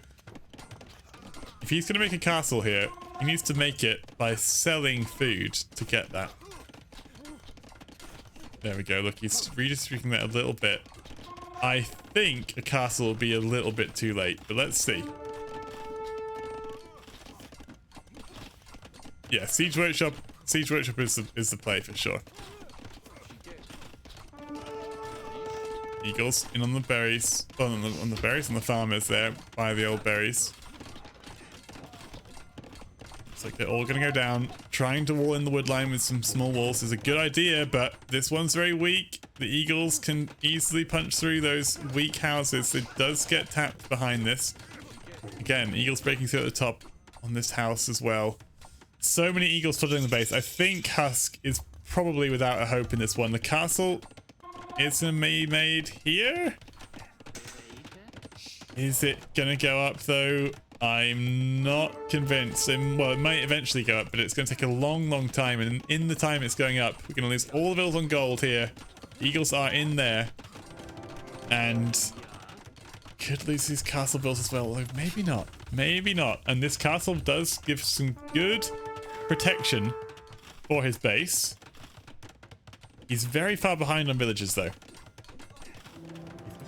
if he's going to make a castle here, he needs to make it by selling food to get that. There we go, look, he's redistributing that a little bit. I think a castle will be a little bit too late, but let's see. Yeah, Siege Workshop is the play for sure. Eagles in on the berries. Oh, on the berries, on the farmers there by the old berries. Looks like they're all gonna go down. Trying to wall in the wood line with some small walls is a good idea, but this one's very weak. The eagles can easily punch through those weak houses. It does get tapped behind this. Again, eagles breaking through at the top on this house as well. So many eagles flooding the base. I think Husk is probably without a hope in this one. The castle is gonna be made here. Is it gonna go up though? I'm not convinced. Well, it might eventually go up, but it's gonna take a long time, and in the time it's going up, we're gonna lose all the vills on gold here. Eagles are in there, and could lose these castle vills as well. Like, maybe not. Maybe not. And this castle does give some good protection for his base. He's very far behind on villages, though.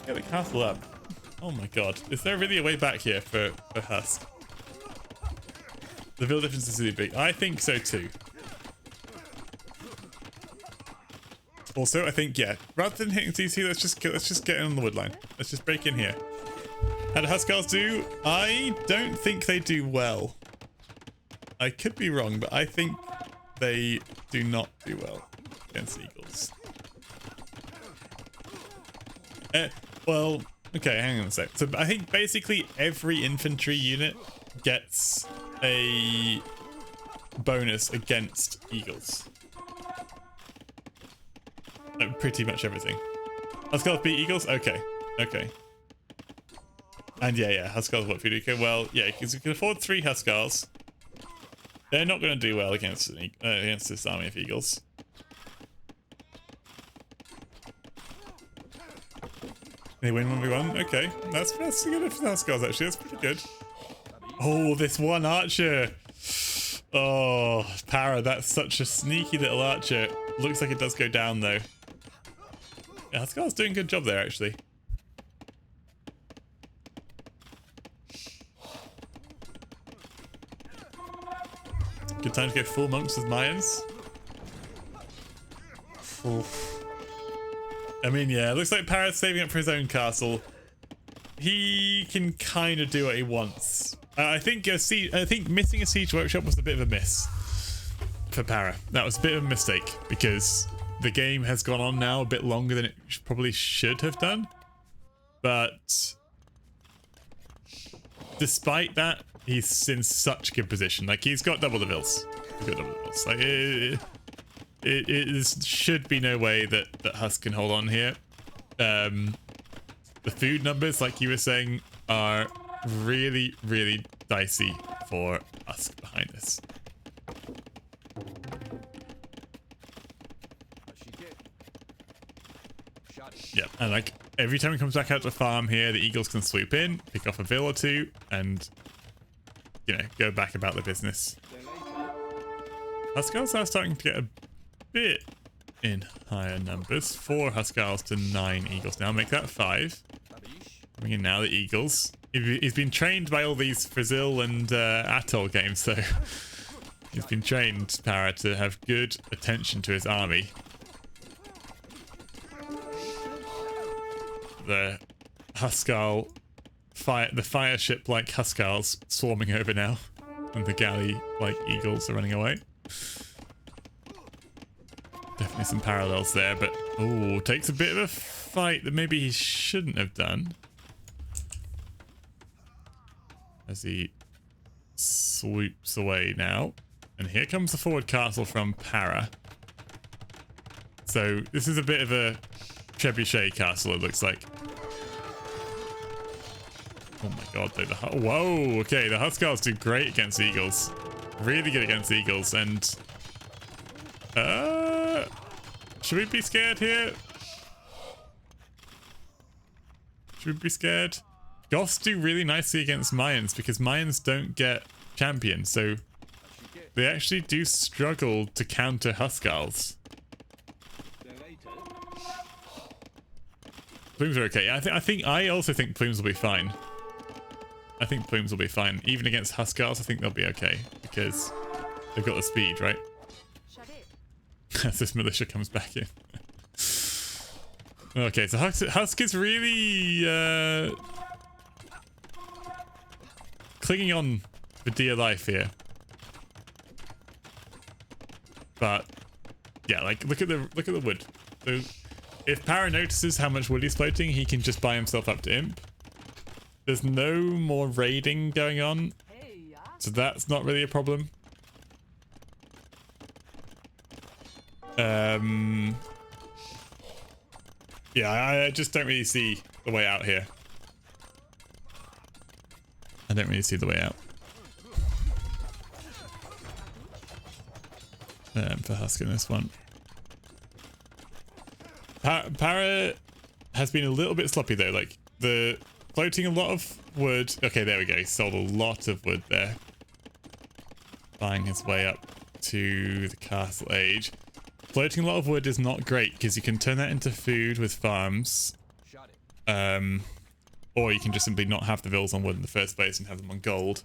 Get the castle up. Oh my god. Is there really a way back here for Husk? The village difference is really big. I think so, too. Also, I think, yeah, rather than hitting CC, let's just get in on the wood line. Let's just break in here. How do Huskars do? I don't think they do well. I could be wrong, but I think they do not do well against eagles. Well, okay, hang on a sec. So I think basically every infantry unit gets a bonus against eagles. Like, pretty much everything. Huskars beat eagles? Okay. Okay. And yeah, Huskars what food? Okay, well, yeah, because you can afford 3 Huskars. They're not going to do well against this army of eagles. They win 1v1. Okay, that's good for the Huskarls actually. That's pretty good. Oh, this one archer. Oh, Para, that's such a sneaky little archer. Looks like it does go down though. Yeah, Huskarls doing a good job there actually. Good time to go full monks with Mayans. Oof. I mean, yeah, it looks like Para's saving up for his own castle. He can kind of do what he wants. I think missing a siege workshop was a bit of a miss for Para. That was a bit of a mistake because the game has gone on now a bit longer than it probably should have done. But despite that, he's in such a good position. Like, he's got double the vills. He's got double the vills. Like, it should be no way that Husk can hold on here. The food numbers, like you were saying, are really, really dicey for Husk behind this. Yeah, and like every time he comes back out to farm here, the Eagles can swoop in, pick off a vill or two, and you know, go back about the business. Huskarls are starting to get a bit in higher numbers. 4 Huskarls to 9 Eagles now. Make that 5. Coming in now, the Eagles. He's been trained by all these Brazil and Atoll games, so he's been trained, Para, to have good attention to his army. The Huskarl the fire ship like Huskarls swarming over now, and the galley like Eagles are running away. Definitely some parallels there, but oh, takes a bit of a fight that maybe he shouldn't have done as he swoops away now. And here comes the forward castle from Para. So this is a bit of a trebuchet castle, it looks like. Oh my god, though. Whoa, okay, the Huskarls do great against Eagles. Really good against Eagles, and should we be scared here? Should we be scared? Goths do really nicely against Mayans because Mayans don't get champions, so they actually do struggle to counter Huskarls. Plumes are okay. I also think Plumes will be fine. I think Plumes will be fine. Even against Huskarls, I think they'll be okay. Because they've got the speed, right? As this militia comes back in. Okay, so Husk is really clinging on for dear life here. But yeah, like look at the wood. So if Para notices how much wood he's floating, he can just buy himself up to Imp. There's no more raiding going on, so that's not really a problem. Yeah, I just don't really see the way out here. I don't really see the way out. For Husk in this one. Para has been a little bit sloppy though, like the floating a lot of wood. Okay, there we go. He sold a lot of wood there. Buying his way up to the castle age. Floating a lot of wood is not great because you can turn that into food with farms. Or you can just simply not have the vills on wood in the first place and have them on gold.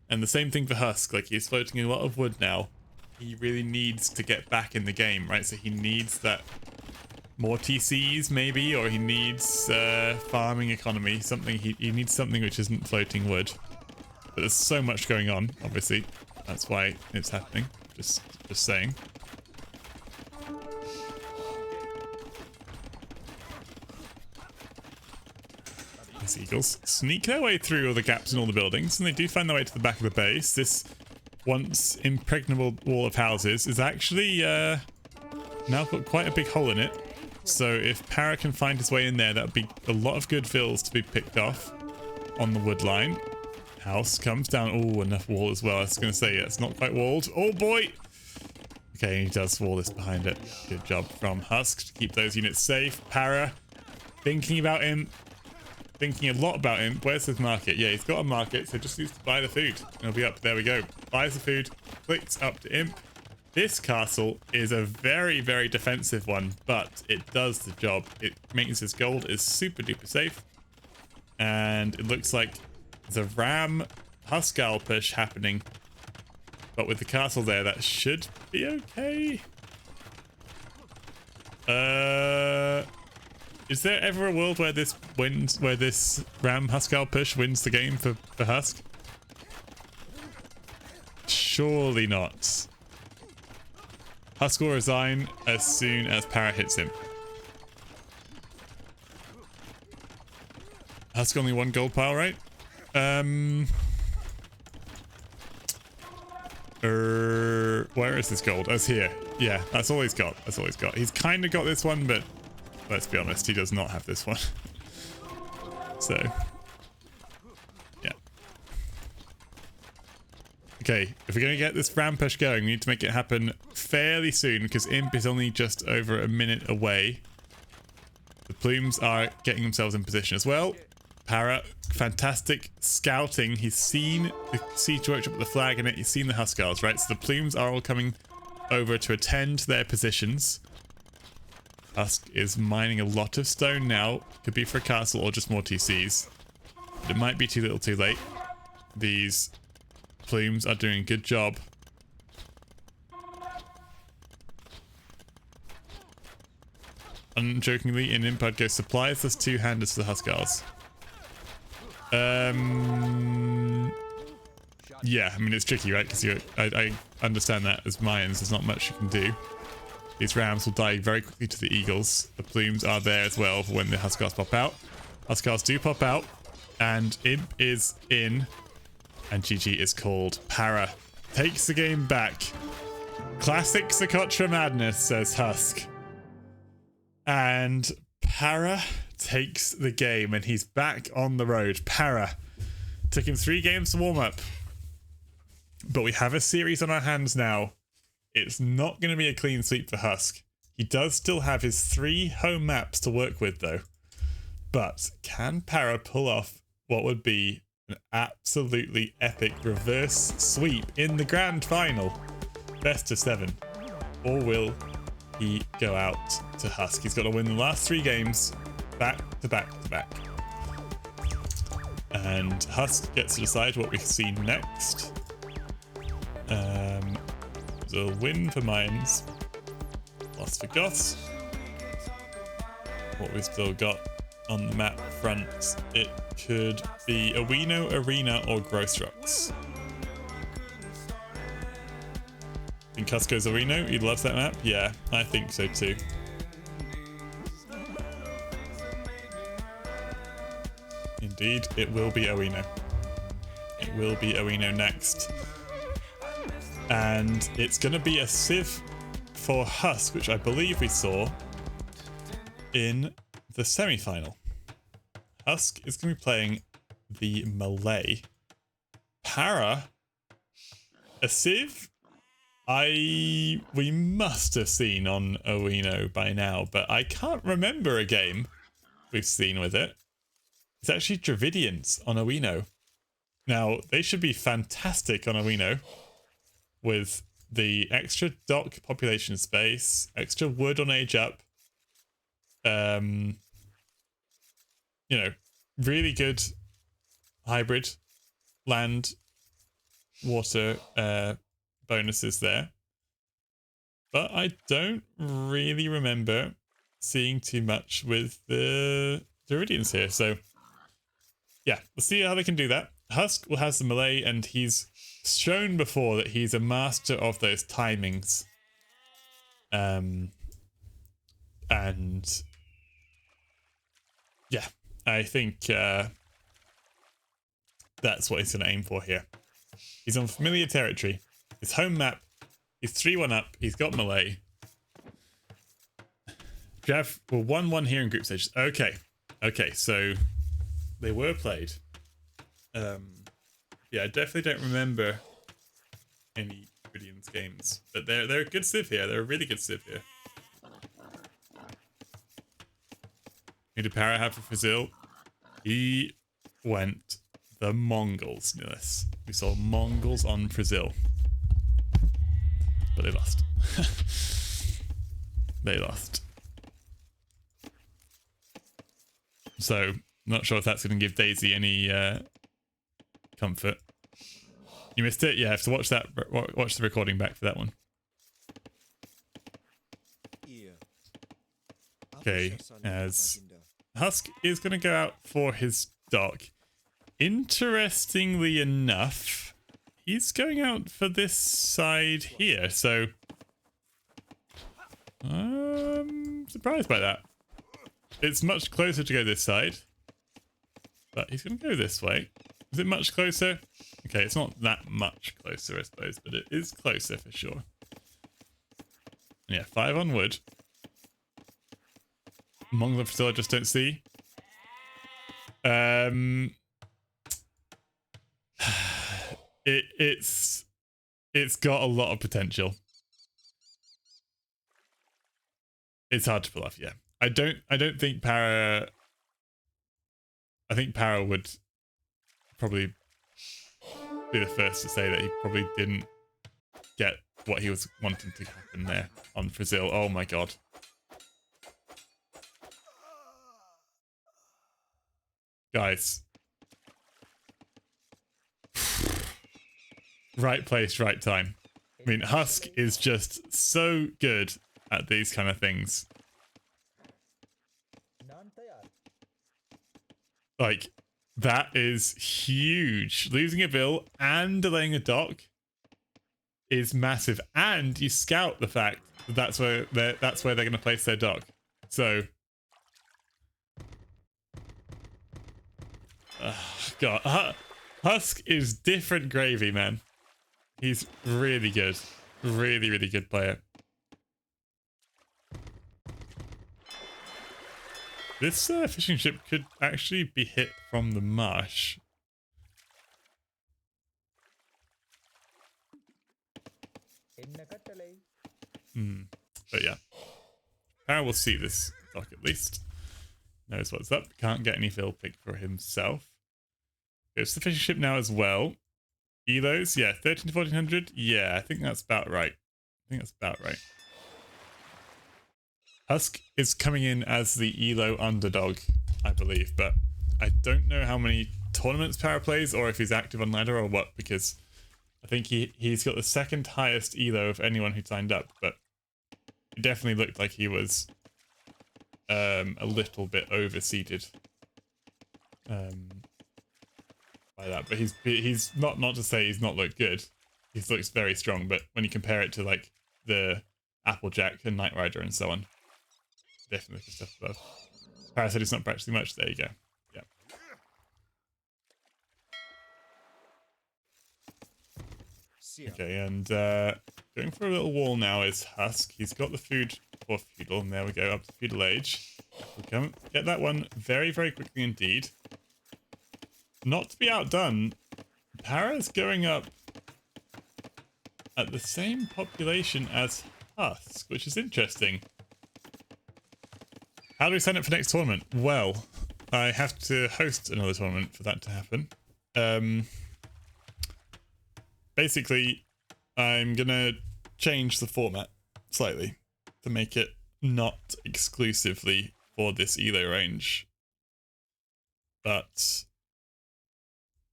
And the same thing for Husk. Like, he's floating a lot of wood now. He really needs to get back in the game, right? So he needs that more TCs maybe, or he needs farming economy. Something he needs something which isn't floating wood. But there's so much going on, obviously. That's why it's happening. Just saying. These Eagles sneak their way through all the gaps in all the buildings, and they do find their way to the back of the base. This once impregnable wall of houses is actually now got quite a big hole in it. So if Para can find his way in there, that would be a lot of good vills to be picked off on the wood line. House comes down. Oh, enough wall as well. I was going to say, it's not quite walled. Oh boy! Okay, he does wall this behind it. Good job from Husk to keep those units safe. Para Thinking about him. Thinking a lot about him. Where's his market? Yeah, he's got a market, so just needs to buy the food. It'll be up. There we go. Buys the food. Clicks up to Imp. This castle is a very, very defensive one, but it does the job. It makes his gold is super duper safe. And it looks like there's a Ram Huskarl push happening. But with the castle there, that should be okay. Is there ever a world where this wins, where this Ram Huskarl push wins the game for Husk? Surely not. Husk will resign as soon as Para hits him. Husk only one gold pile, right? Where is this gold? Oh, it's here. Yeah, that's all he's got. That's all he's got. He's kind of got this one, but let's be honest, he does not have this one. So, yeah. Okay, if we're going to get this Ram push going, we need to make it happen fairly soon because Imp is only just over a minute away. The Plumes are getting themselves in position as well. Para, fantastic scouting. He's seen the siege workshop with the flag in it. He's seen the Huskarls, right? So the Plumes are all coming over to attend their positions. Husk is mining a lot of stone now. Could be for a castle or just more TCs. But it might be too little too late. These Plumes are doing a good job. Unjokingly, in Imp, I'd go supplies. There's two-handers for the Huskarls. Yeah, I mean, it's tricky, right? Because I understand that as Mayans, there's not much you can do. These Rams will die very quickly to the Eagles. The Plumes are there as well for when the Huskarls pop out. Huskarls do pop out, and Imp is in, and GG is called. Para takes the game back. Classic Socotra madness, says Husk. And Para takes the game, and he's back on the road. Para. Took him 3 games to warm up. But we have a series on our hands now. It's not going to be a clean sweep for Husk. He does still have his 3 home maps to work with, though. But can Para pull off what would be an absolutely epic reverse sweep in the grand final? Best of 7. Or will he go out to Husk? He's got to win the last 3 games back to back to back. And Husk gets to decide what we see next. A win for Mines, loss for Goths. What we've still got on the map front, it could be Owino, Arena, or Gross Rocks. Think Husk goes Owino? He loves that map? Yeah, I think so too. Indeed, it will be Owino. It will be Owino next. And it's going to be a Civ for Husk, which I believe we saw in the semi-final. Husk is going to be playing the Malay. Para, a Civ we must have seen on Owino by now, but I can't remember a game we've seen with it. It's actually Dravidians on Owino. Now, they should be fantastic on Owino, with the extra dock population space, extra wood on age up. You know, really good hybrid land water bonuses there. But I don't really remember seeing too much with the Duridians here. So yeah, we'll see how they can do that. Husk will have the Malay, and he's shown before that he's a master of those timings. And yeah, I think that's what he's going to aim for here. He's on familiar territory. His home map, he's 3-1 up. He's got Malay. Jeff, well, 1-1 here in group stages. Okay, so they were played. Yeah, I definitely don't remember any Brilliance games, but they're a good civ here. They're a really good civ here. Who did Para have for Brazil? He went the Mongols, Nillis. We saw Mongols on Brazil. But they lost. They lost. So, not sure if that's going to give Daisy any comfort. You missed it? Yeah, I have to watch that. Watch the recording back for that one. Okay, as Husk is going to go out for his dock. Interestingly enough, he's going out for this side here, so I'm surprised by that. It's much closer to go this side, but he's going to go this way. Is it much closer? Okay, it's not that much closer, I suppose, but it is closer for sure. Yeah, 5 on wood. Among them still I just don't see. It's got a lot of potential. It's hard to pull off, yeah. I don't think Para. I think Para would probably be the first to say that he probably didn't get what he was wanting to happen there on Brazil. Oh my god. Guys. Right place, right time. I mean, Husk is just so good at these kind of things. Like, that is huge. Losing a bill and delaying a dock is massive. And you scout the fact that that's where they're going to place their dock. So, God, Husk is different gravy, man. He's really good. Really, really good player. This fishing ship could actually be hit from the marsh. But yeah. Para will see this dock at least. Knows what's up. Can't get any fill pick for himself. It's the fishing ship now as well. Elos, yeah, 13 to 1400. Yeah, I think that's about right. Husk is coming in as the Elo underdog, I believe, but I don't know how many tournaments Para plays or if he's active on ladder or what, because I think he's got the second highest Elo of anyone who signed up, but it definitely looked like he was a little bit overseeded by that. But he's not to say he's not looked good. He looks very strong, but when you compare it to like the Applejack and Knight Rider and so on, definitely the stuff above. Para said it's not practicing much. There you go. Yeah. Okay, and going for a little wall now is Husk. He's got the food for feudal, and there we go, up to feudal age. We'll come get that one very, very quickly indeed. Not to be outdone, Para's going up at the same population as Husk, which is interesting. How do we sign up for next tournament? Well, I have to host another tournament for that to happen. Basically, I'm gonna change the format slightly to make it not exclusively for this Elo range. But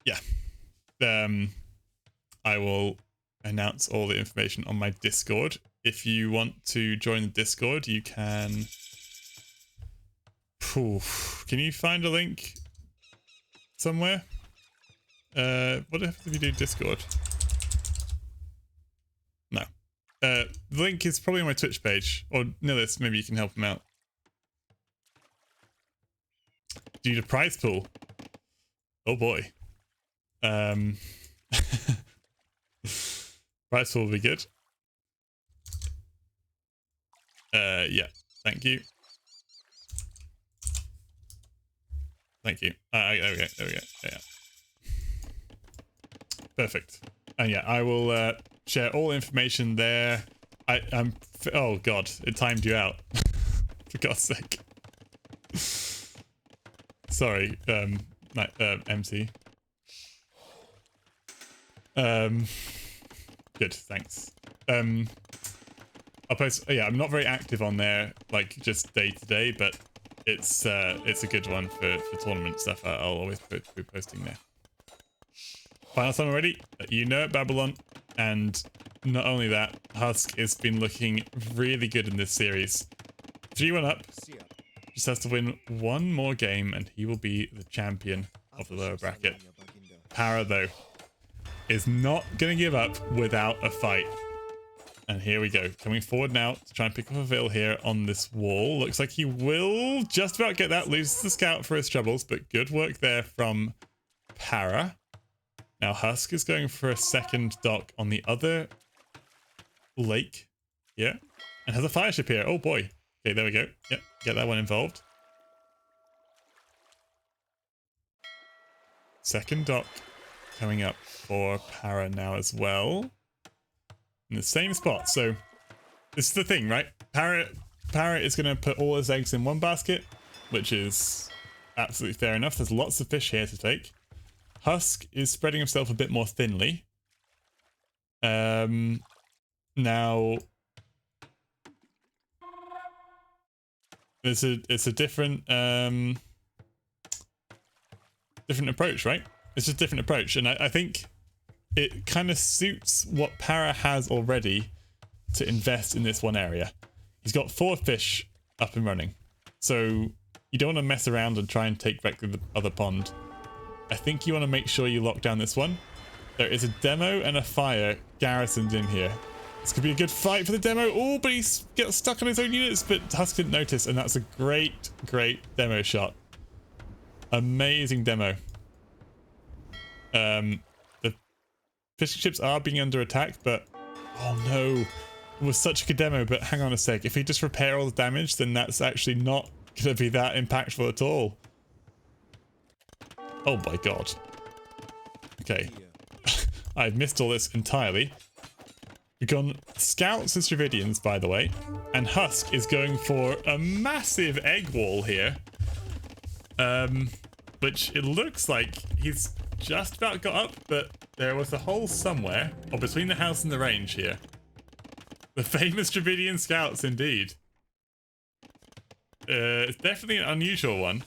yeah, I will announce all the information on my Discord. If you want to join the Discord, you can. Can you find a link somewhere? What if you do Discord? No. The link is probably on my Twitch page. Or Nillis, maybe you can help him out. Do you need a prize pool? Oh boy. Prize pool will be good. Yeah. Thank you. Thank you. There we go. Yeah. Perfect. And yeah, I will share all information there. Oh god, it timed you out. For God's sake. Sorry, MT. Good, thanks. I'll post. Yeah, I'm not very active on there, like just day to day, but it's a good one for tournament stuff. I'll always be posting there. Final time already, you know it, Babylon, and not only that, Husk has been looking really good in this series. 3-1 up. Just has to win one more game, and he will be the champion of the lower bracket. Para, though, is not going to give up without a fight. And here we go. Coming forward now to try and pick up a Vil here on this wall. Looks like he will just about get that. Loses the scout for his troubles, but good work there from Para. Now Husk is going for a second dock on the other lake here. And has a fire ship here. Oh boy. Okay, there we go. Yep, get that one involved. Second dock coming up for Para now as well. In the same spot. So this is the thing, right? Para is going to put all his eggs in one basket, which is absolutely fair enough. There's lots of fish here to take. Husk is spreading himself a bit more thinly. Now it's a different different approach, right? It's just a different approach, and I think it kind of suits what Para has already to invest in this one area. He's got 4 fish up and running. So you don't want to mess around and try and take back the other pond. I think you want to make sure you lock down this one. There is a demo and a fire garrisoned in here. This could be a good fight for the demo. Oh, but he's got stuck on his own units, but Husk didn't notice, and that's a great, great demo shot. Amazing demo. Fishing ships are being under attack, but oh no, it was such a good demo. But hang on a sec, if he just repair all the damage, then that's actually not going to be that impactful at all. Oh my god. Okay. I've missed all this entirely. We've gone scouts and Stravidians, by the way, and Husk is going for a massive egg wall here. Which it looks like he's just about got up, but there was a hole somewhere, or between the house and the range here. The famous Dravidian scouts, indeed. It's definitely an unusual one.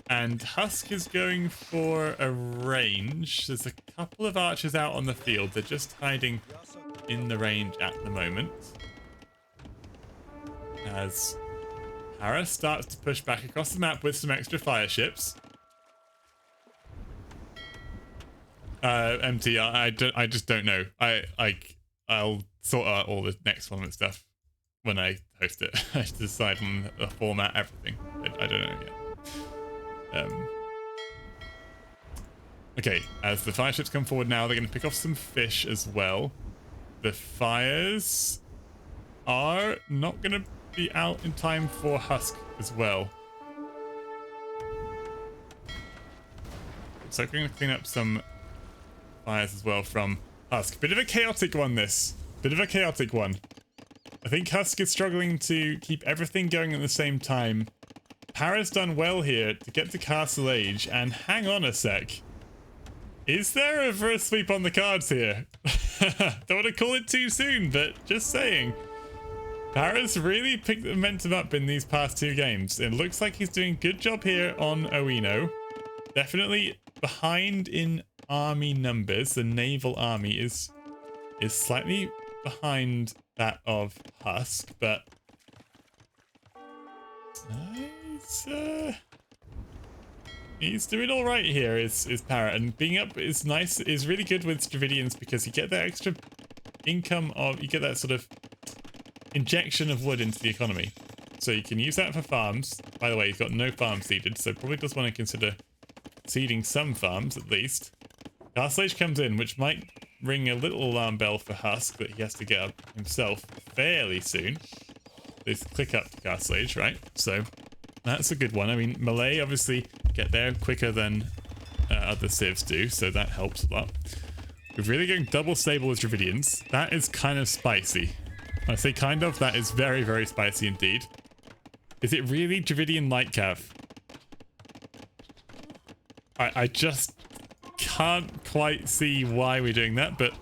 And Husk is going for a range. There's a couple of archers out on the field. They're just hiding in the range at the moment. As Para starts to push back across the map with some extra fire ships. MT, I just don't know. I'll sort out all the next tournament stuff when I host it. I have to decide on the format, everything. I don't know yet. Okay, as the fire ships come forward now, they're going to pick off some fish as well. The fires are not going to be out in time for Husk as well. So we're going to clean up some fires as well from Husk. Bit of a chaotic one, this. Bit of a chaotic one. I think Husk is struggling to keep everything going at the same time. Para's done well here to get to Castle Age, and hang on a sec. Is there a first sweep on the cards here? Don't want to call it too soon, but just saying. Para's really picked the momentum up in these past 2 games. It looks like he's doing a good job here on Oino. Definitely behind in army numbers. The naval army is slightly behind that of Husk, but he's doing all right here. Is Para, and being up is nice. Is really good with Stravidians because you get that extra income of you get that sort of injection of wood into the economy. So you can use that for farms. By the way, he's got no farms seeded, so probably does want to consider seeding some farms at least. Castle Age comes in, which might ring a little alarm bell for Husk that he has to get up himself fairly soon. Let's click up to Castle Age, right? So that's a good one. I mean, Malay obviously get there quicker than other civs do, so that helps a lot. We're really going double stable with Dravidians. That is kind of spicy. When I say kind of, that is very, very spicy indeed. Is it really Dravidian light cav? I just can't quite see why we're doing that, but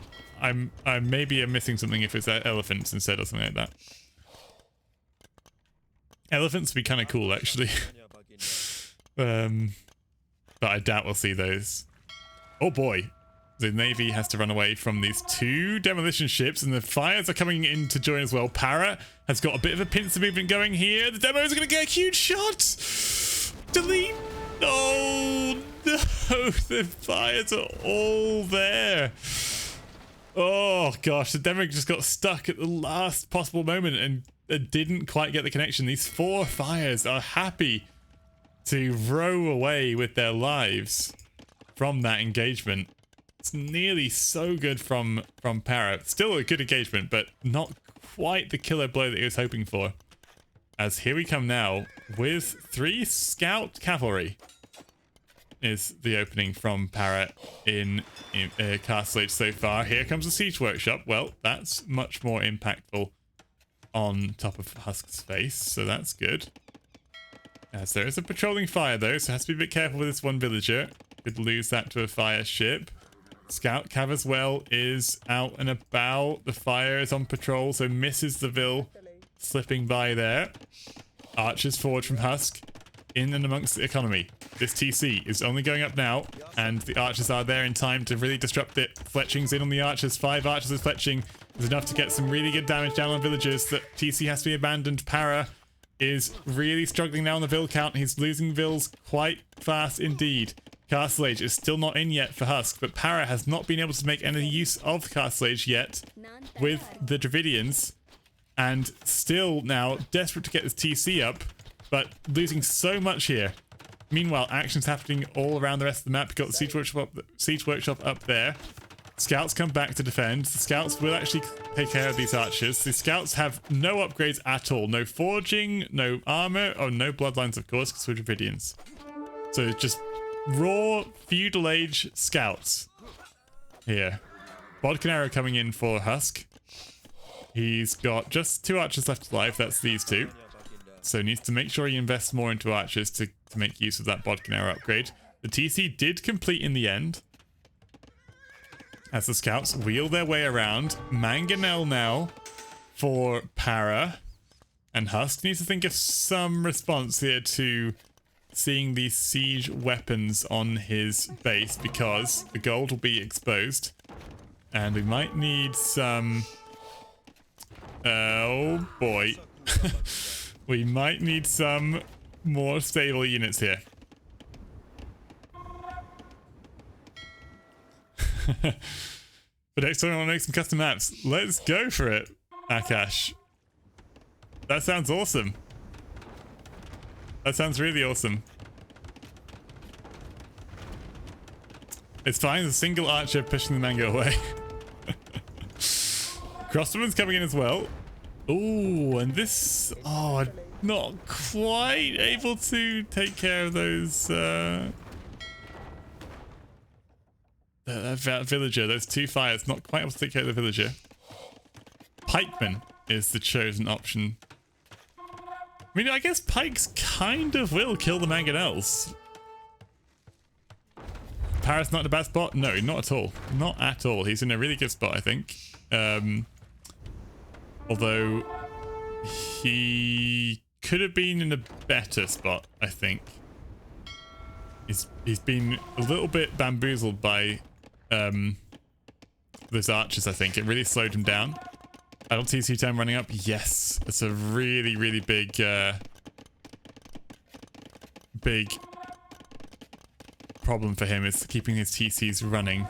I'm maybe I'm missing something if it's elephants instead or something like that. Elephants would be kind of cool actually. But I doubt we'll see those. Oh boy. The Navy has to run away from these two demolition ships, and the fires are coming in to join as well. Para has got a bit of a pincer movement going here. The demos are going to get a huge shot. Delete. Oh no, the fires are all there. Oh gosh, the demo just got stuck at the last possible moment and didn't quite get the connection. These 4 fires are happy to row away with their lives from that engagement. It's nearly so good from Para. Still a good engagement, but not quite the killer blow that he was hoping for. As here we come now with 3 scout cavalry is the opening from Para in Castle Age so far. Here comes the siege workshop. Well, that's much more impactful on top of Husk's face, so that's good. As there is a patrolling fire though, so has to be a bit careful with this one villager. Could lose that to a fire ship. Scout Cav as well is out and about. The fire is on patrol, so misses the Vil slipping by there. Archers forward from Husk in and amongst the economy. This TC is only going up now, and the archers are there in time to really disrupt it. Fletching's in on the archers. 5 archers with Fletching is enough to get some really good damage down on villagers. That TC has to be abandoned. Para is really struggling now on the Vil count. He's losing Vils quite fast indeed. Castle Age is still not in yet for Husk, but Para has not been able to make any use of Castle Age yet with the Dravidians, and still now desperate to get this TC up, but losing so much here. Meanwhile, action's happening all around the rest of the map. You've got the siege workshop up there. Scouts come back to defend. The scouts will actually take care of these archers. The scouts have no upgrades at all. No forging, no armor, oh, no bloodlines, of course, because we're Dravidians. So just raw feudal age scouts here. Bodkin Arrow coming in for Husk. He's got just 2 archers left alive. That's these 2. So needs to make sure he invests more into archers to make use of that Bodkin Arrow upgrade. The TC did complete in the end, as the scouts wheel their way around. Mangonel now for Para, and Husk needs to think of some response here to seeing these siege weapons on his base, because the gold will be exposed and we might need some oh boy we might need some more stable units here. But next time I want to make some custom maps. Let's go for it, Akash. That sounds awesome. That sounds really awesome. It's fine, there's a single archer pushing the mango away. Crossbowman's coming in as well. Ooh, and this... oh, I'm not quite able to take care of those... that villager, those 2 fires. Not quite able to take care of the villager. Pikeman is the chosen option. I mean, I guess pikes kind of will kill the mangonels. Para's not in a bad spot? No, not at all. Not at all. He's in a really good spot, I think. Although he could have been in a better spot, I think. He's been a little bit bamboozled by those archers, I think. It really slowed him down. Adult TC time running up. Yes, it's a really, really big problem for him, is keeping his TCs running.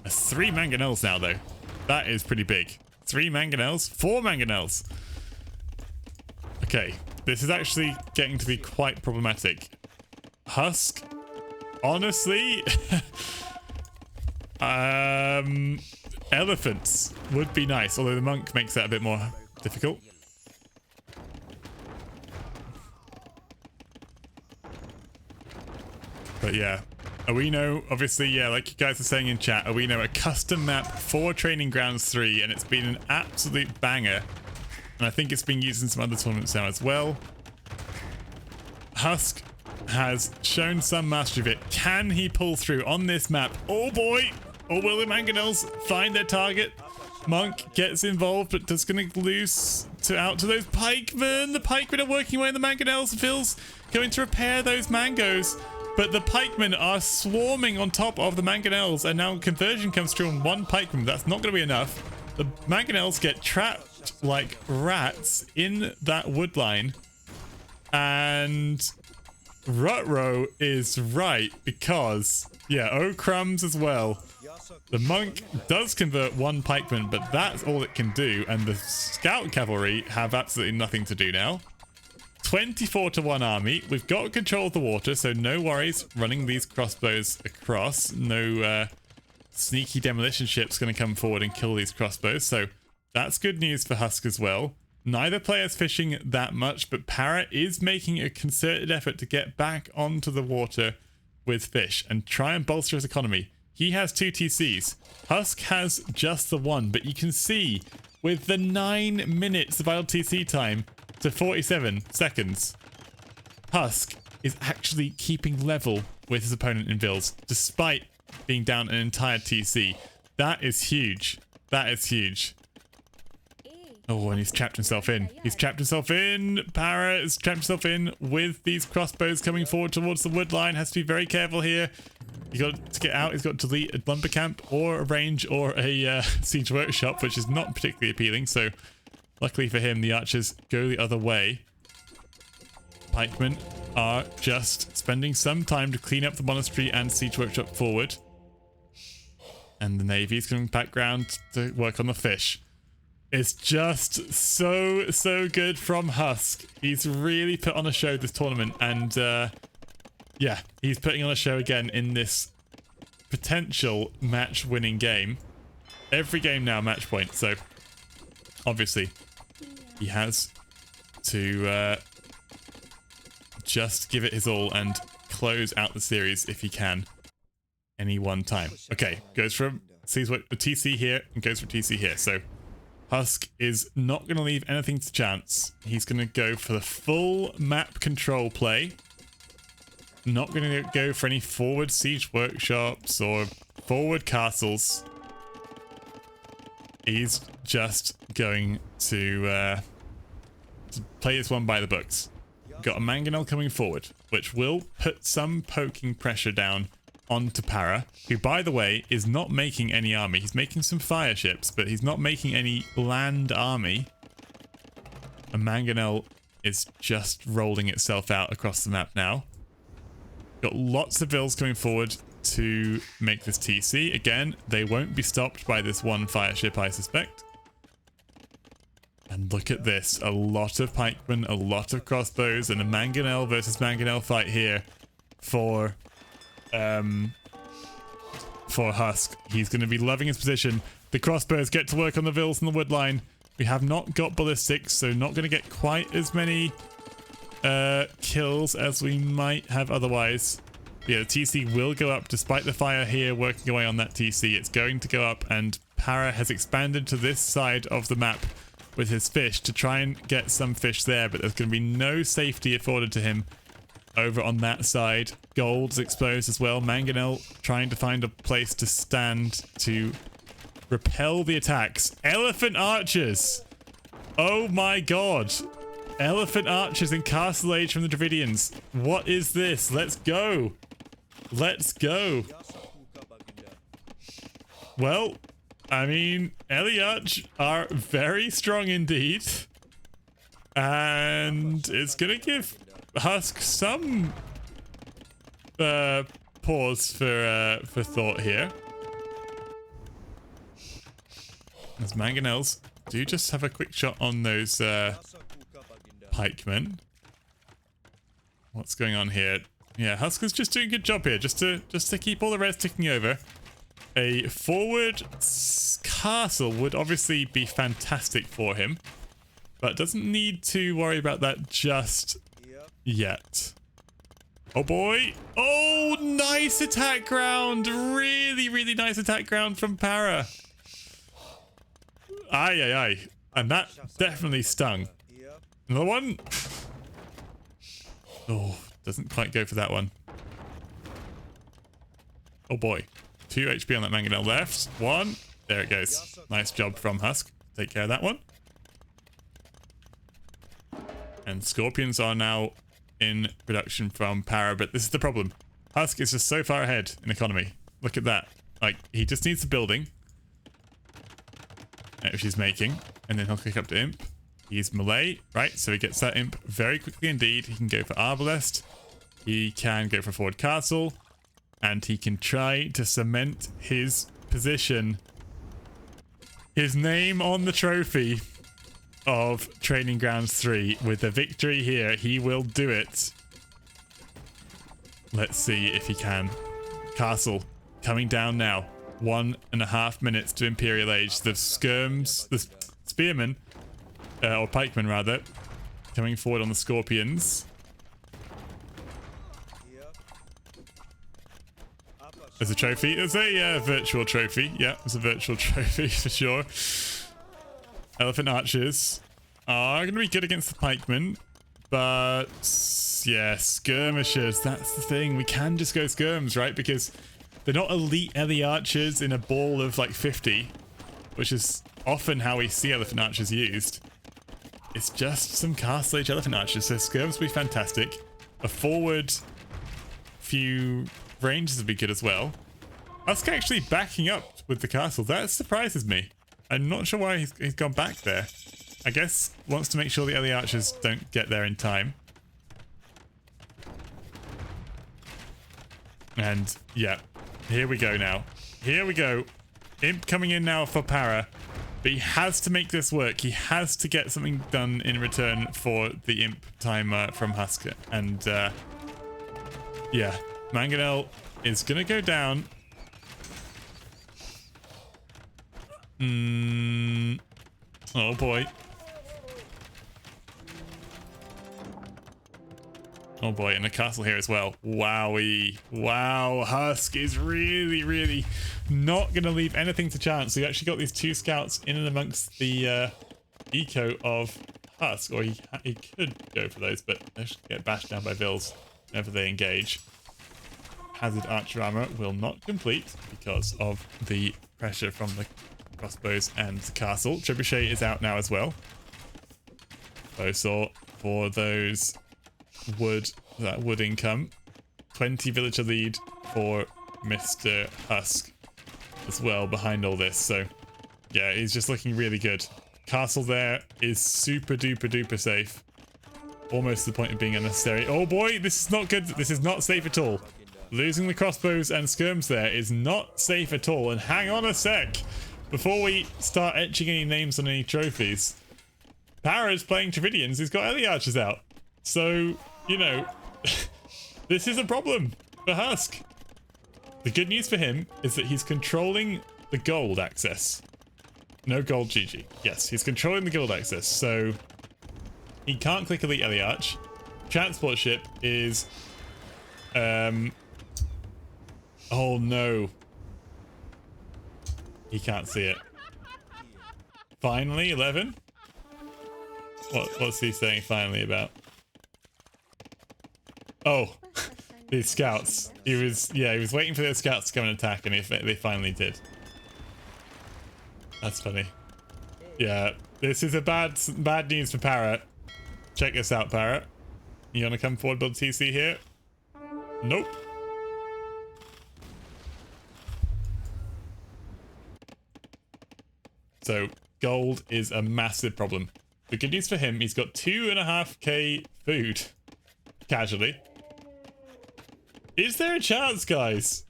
3 mangonels now, though. That is pretty big. 3 mangonels, 4 mangonels. Okay, this is actually getting to be quite problematic. Husk, honestly, elephants would be nice, although the monk makes that a bit more difficult. But yeah, Awino, obviously, yeah, like you guys are saying in chat, Awino, a custom map for Training Grounds 3, and it's been an absolute banger. And I think it's being used in some other tournaments now as well. Husk has shown some mastery of it. Can he pull through on this map? Oh boy! Or will the Mangonels find their target? Monk gets involved, but just going to lose out to those pikemen. The pikemen are working away on the Mangonels. Phil's going to repair those mangoes, but the pikemen are swarming on top of the Mangonels, and now conversion comes through on one pikeman. That's not going to be enough. The Mangonels get trapped like rats in that wood line, and Rutro is right because, yeah, oh crumbs as well. The monk does convert one pikeman, but that's all it can do, and the scout cavalry have absolutely nothing to do now. 24 to 1 army. We've got control of the water, so no worries running these crossbows across. No sneaky demolition ship's going to come forward and kill these crossbows, so that's good news for Husk as well. Neither player's fishing that much, but Para is making a concerted effort to get back onto the water with fish and try and bolster his economy. He has 2 TCs. Husk has just the 1, but you can see with the 9 minutes of idle TC time to 47 seconds, Husk is actually keeping level with his opponent in Vils, despite being down an entire TC. That is huge. That is huge. Oh, and he's trapped himself in. He's trapped himself in. Para has trapped himself in with these crossbows coming forward towards the wood line. Has to be very careful here. He's got to get out. He's got to delete a lumber camp or a range or a siege workshop, which is not particularly appealing. So luckily for him, the archers go the other way. Pikemen are just spending some time to clean up the monastery and siege workshop forward. And the navy is coming back round to work on the fish. It's just so good from Husk. He's really put on a show this tournament, and yeah, he's putting on a show again in this potential match-winning game. Every game now match point, so obviously he has to just give it his all and close out the series if he can any one time. Okay, goes from sees what the TC here and goes for TC here. So Husk is not going to leave anything to chance. He's going to go for the full map control play. Not going to go for any forward siege workshops or forward castles. He's just going to play this one by the books. Got a Mangonel coming forward, which will put some poking pressure down onto Para, who, by the way, is not making any army. He's making some fire ships, but he's not making any land army. A Mangonel is just rolling itself out across the map now. Got lots of Vils coming forward to make this TC. Again, they won't be stopped by this one fire ship, I suspect. And look at this. A lot of pikemen, a lot of crossbows, and a Mangonel versus Mangonel fight here for Husk. He's going to be loving his position. The crossbows get to work on the Vils and the wood line. We have not got ballistics, so not going to get quite as many kills as we might have otherwise. Yeah, the TC will go up despite the fire here working away on that TC. It's going to go up, and Para has expanded to this side of the map with his fish to try and get some fish there, but there's going to be no safety afforded to him over on that side. Gold's exposed as well. Mangonel trying to find a place to stand to repel the attacks. Elephant archers! Oh my god! Elephant archers in Castle Age from the Dravidians. What is this? Let's go! Let's go! Well, I mean, Eliarch are very strong indeed. And it's gonna give Husk some pause for thought here. As Mangonels do just have a quick shot on those pikemen. What's going on here? Yeah, Husk is just doing a good job here, just to keep all the reds ticking over. A forward castle would obviously be fantastic for him, but doesn't need to worry about that just yet. Oh boy! Oh, nice attack ground! Really nice attack ground from Para. Aye. And that definitely stung. Another one. Oh, Doesn't quite go for that one. Oh boy. 2 HP on that Mangonel left. 1. There it goes. Nice job from Husk. Take care of that one. And Scorpions are now in production from Para, but this is the problem. Husk is just so far ahead in economy. Look at that. Like, he just needs the building, which he's making, and then he'll click up to Imp. He's melee, right? So he gets that Imp very quickly indeed. He can go for Arbalest. He can go for Forward Castle. And he can try to cement his position, his name on the trophy of Training Grounds 3 with a victory here. He will do it. Let's see if he can. Castle coming down now. 1.5 minutes to Imperial Age. The skirms, the spearmen, or pikemen rather, coming forward on the Scorpions. There's a trophy. There's a virtual trophy. Yeah, there's a virtual trophy for sure. Elephant Archers are going to be good against the pikemen, but yeah, skirmishers. That's the thing. We can just go skirms, right? Because they're not elite Ellie Archers in a ball of like 50, which is often how we see Elephant Archers used. It's just some Castle Age Elephant Archers, so skirms will be fantastic. A forward few ranges would be good as well. Husk actually backing up with the castle. That surprises me. I'm not sure why he's gone back there. I guess wants to make sure the Ellie Archers don't get there in time. And yeah, here we go now. Here we go. Imp coming in now for Para. But he has to make this work. He has to get something done in return for the Imp timer from Husk. And yeah, Mangonel is going to go down. Oh boy. Oh boy, and a castle here as well. Wowie. Wow, Husk is really not going to leave anything to chance. So he actually got these 2 scouts in and amongst the eco of Husk. Or he could go for those, but they should get bashed down by Vils whenever they engage. Hazard Archer Armor will not complete because of the pressure from the crossbows and the castle. Trebuchet is out now as well. Bowsaw for those that wood income. 20 villager lead for Mr. Husk as well behind all this. So yeah, he's just looking really good. Castle there is super duper safe. Almost to the point of being unnecessary. Oh boy, this is not good. This is not safe at all. Losing the crossbows and skirms there is not safe at all. And hang on a sec. Before we start etching any names on any trophies, Para's playing Triffidians. He's got Ellie Archers out. So, you know, this is a problem for Husk. The good news for him is that he's controlling the gold access. No gold GG. Yes, he's controlling the gold access. So he can't click Elite Ellie Arch. Transport ship is... oh no. He can't see it. Finally, 11? What's he saying finally about? Oh, these scouts. He was waiting for those scouts to come and attack, and they finally did. That's funny. Yeah, this is a bad news for Parrot. Check this out, Parrot. You wanna come forward, build TC here? Nope. So gold is a massive problem. The good news for him, he's got 2.5k food. Casually. Is there a chance, guys?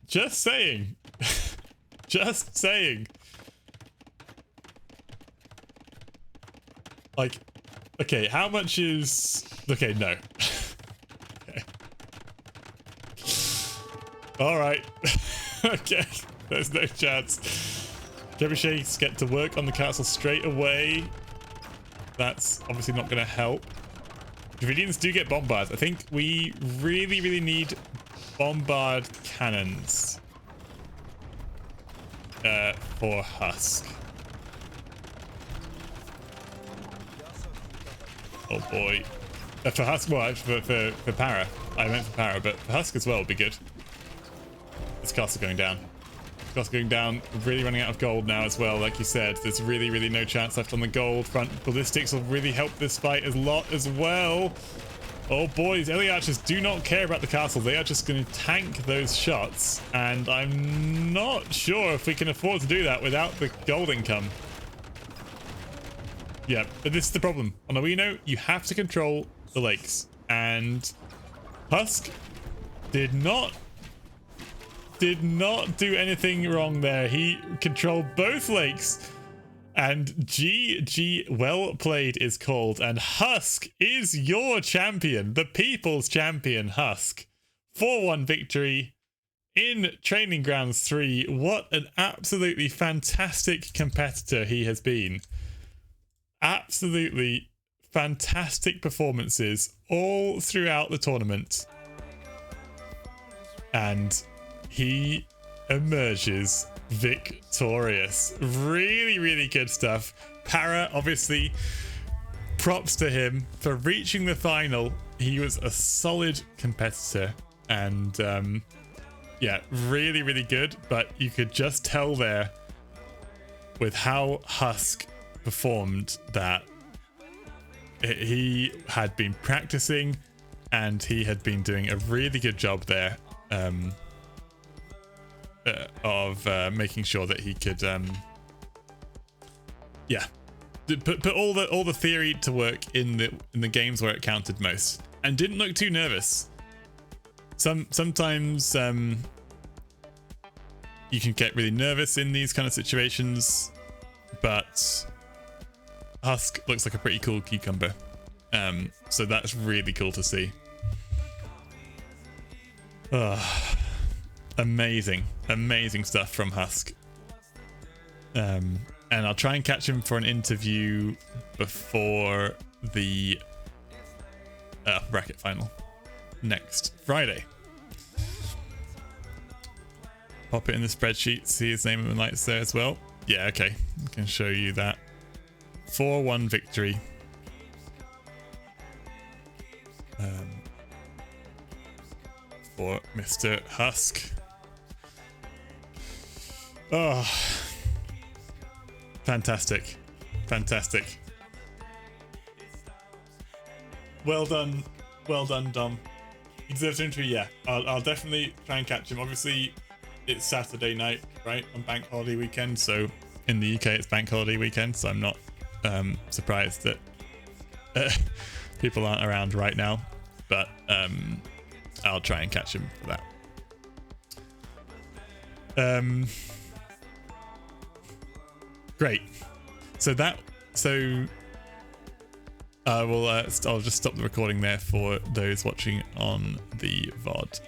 Just saying. Just saying. Like, okay, how much is... Okay, no. Okay. Alright. Okay, there's no chance. Trebuchets get to work on the castle straight away. That's obviously not going to help. Dravidians do get bombards. I think we really need bombard cannons for Husk. Oh boy. For Husk, well, for Para. I meant for Para, but for Husk as well would be good. This castle going down. Castle going down, really running out of gold now as well, like you said. There's really no chance left on the gold front. Ballistics will really help this fight a lot as well. Oh boys, Elite Archers do not care about the castle. They are just going to tank those shots, and I'm not sure if we can afford to do that without the gold income. Yeah, but this is the problem. On Awino, you have to control the lakes, and Husk did not do anything wrong there. He controlled both lakes, and GG, well played is called, and Husk is your champion, the people's champion. Husk 4-1 victory in Training Grounds 3. What an absolutely fantastic competitor he has been. Absolutely fantastic performances all throughout the tournament, and he emerges victorious. Really good stuff. Para, obviously, props to him for reaching the final. He was a solid competitor, and yeah, really good, but you could just tell there with how Husk performed that he had been practicing, and he had been doing a really good job there of making sure that he could yeah, put all the theory to work in the games where it counted most, and didn't look too nervous. Sometimes you can get really nervous in these kind of situations, but Husk looks like a pretty cool cucumber, so that's really cool to see. Amazing stuff from Husk. And I'll try and catch him for an interview before the bracket final next Friday. Pop it in the spreadsheet, see his name and lights there as well. Yeah, okay, I can show you that. 4-1 victory. For Mr. Husk. Oh, fantastic. Well done, Dom. He deserves an interview. Yeah, I'll definitely try and catch him. Obviously, it's Saturday night, right, on bank holiday weekend, so in the UK it's bank holiday weekend, so I'm not surprised that people aren't around right now, but I'll try and catch him for that. Great. So I will I'll just stop the recording there for those watching on the VOD.